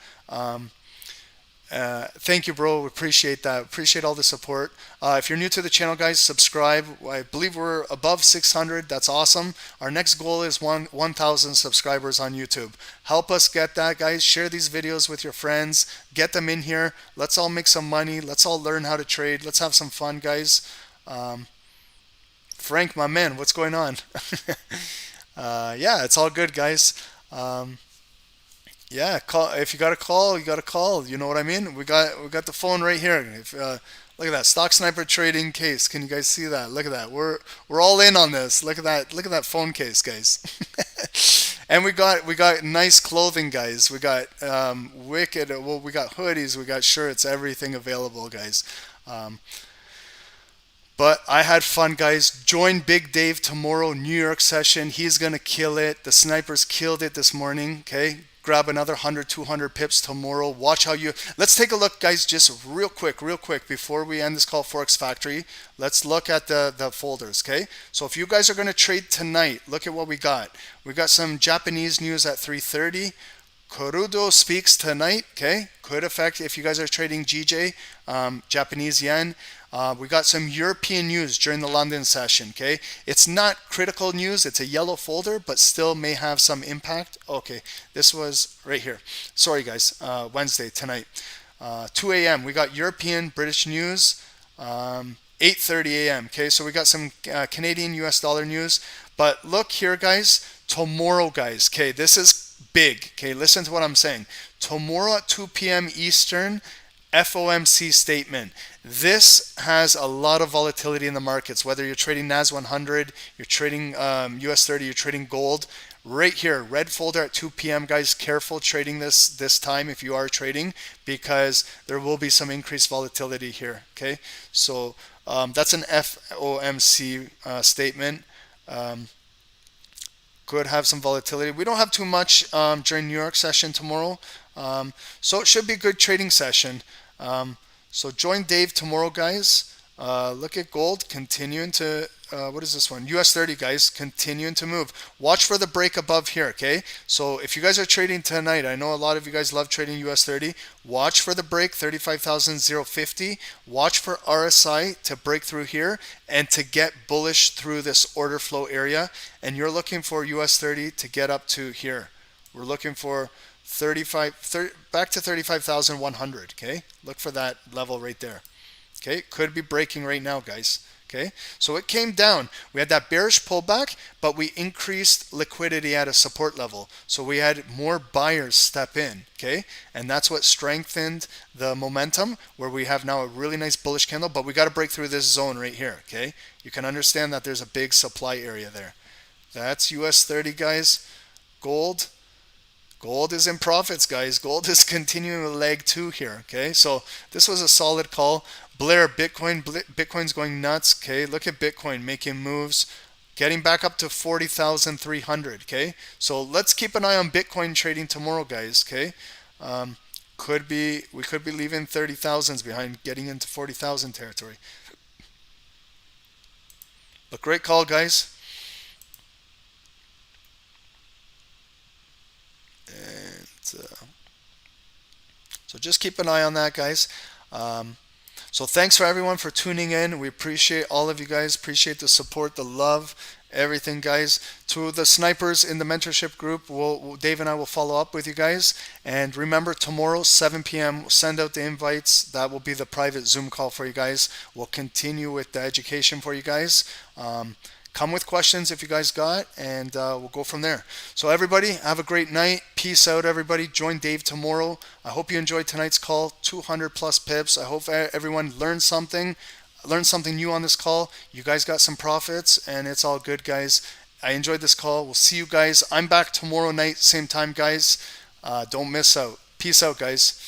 Thank you, bro. We appreciate that. Appreciate all the support. If you're new to the channel, guys, subscribe. I believe we're above 600. That's awesome. Our next goal is 1,000 subscribers on YouTube. Help us get that, guys. Share these videos with your friends. Get them in here. Let's all make some money. Let's all learn how to trade. Let's have some fun, guys. Frank, my man, what's going on? Yeah, it's all good, guys. Yeah, call if you got a call, you got a call. You know what I mean? We got the phone right here. If, look at that Stock Sniper trading case. Can you guys see that? Look at that. We're all in on this. Look at that. Look at that phone case, guys. And we got nice clothing, guys. We got wicked. Well, we got hoodies. We got shirts. Everything available, guys. But I had fun, guys. Join Big Dave tomorrow, New York session. He's gonna kill it. The snipers killed it this morning. Okay. Grab another 100, 200 pips tomorrow. Watch how you... Let's take a look, guys, just real quick, before we end this call, Forex Factory. Let's look at the folders, okay? So if you guys are going to trade tonight, look at what we got. We got some Japanese news at 3:30. Korudo speaks tonight, okay? Could affect if you guys are trading GJ, Japanese yen. We got some European news during the London session, okay? It's not critical news. It's a yellow folder, but still may have some impact. Okay, this was right here. Sorry, guys. Wednesday, tonight. 2 a.m. We got European British news. 8:30 a.m. Okay, so we got some Canadian US dollar news. But look here, guys. Tomorrow, guys. Okay, this is big. Okay, listen to what I'm saying. Tomorrow at 2 p.m. Eastern, FOMC statement. This has a lot of volatility in the markets, whether you're trading NAS 100, you're trading US30, you're trading gold. Right here, red folder at 2 p.m. Guys, careful trading this time if you are trading, because there will be some increased volatility here. Okay, so that's an FOMC statement. could have some volatility. We don't have too much during New York session tomorrow, so it should be a good trading session. So join Dave tomorrow, guys. Look at gold continuing to, what is this one? US30, guys, continuing to move. Watch for the break above here, okay? So if you guys are trading tonight, I know a lot of you guys love trading US30. Watch for the break, 35,050. Watch for RSI to break through here and to get bullish through this order flow area. And you're looking for US30 to get up to here. We're looking for 30, back to 35,100, okay? Look for that level right there. Okay, could be breaking right now, guys. Okay, so it came down. We had that bearish pullback, but we increased liquidity at a support level. So we had more buyers step in. Okay, and that's what strengthened the momentum, where we have now a really nice bullish candle, but we got to break through this zone right here. Okay, you can understand that there's a big supply area there. That's US30, guys. Gold. Gold is in profits, guys. Gold is continuing with leg 2 here. Okay, so this was a solid call. Blair, Bitcoin's going nuts. Okay, look at Bitcoin making moves, getting back up to 40,300. Okay, so let's keep an eye on Bitcoin trading tomorrow, guys. Okay, we could be leaving 30,000s behind, getting into 40,000 territory. But great call, guys. And so just keep an eye on that, guys. So thanks for everyone for tuning in. We appreciate all of you guys. Appreciate the support, the love, everything, guys. To the snipers in the mentorship group, Dave and I will follow up with you guys. And remember, tomorrow, 7 p.m., we'll send out the invites. That will be the private Zoom call for you guys. We'll continue with the education for you guys. Come with questions if you guys got, and we'll go from there. So everybody, have a great night. Peace out, everybody. Join Dave tomorrow. I hope you enjoyed tonight's call. 200 plus pips. I hope everyone learned something new on this call. You guys got some profits, and it's all good, guys. I enjoyed this call. We'll see you guys. I'm back tomorrow night, same time, guys. Don't miss out. Peace out, guys.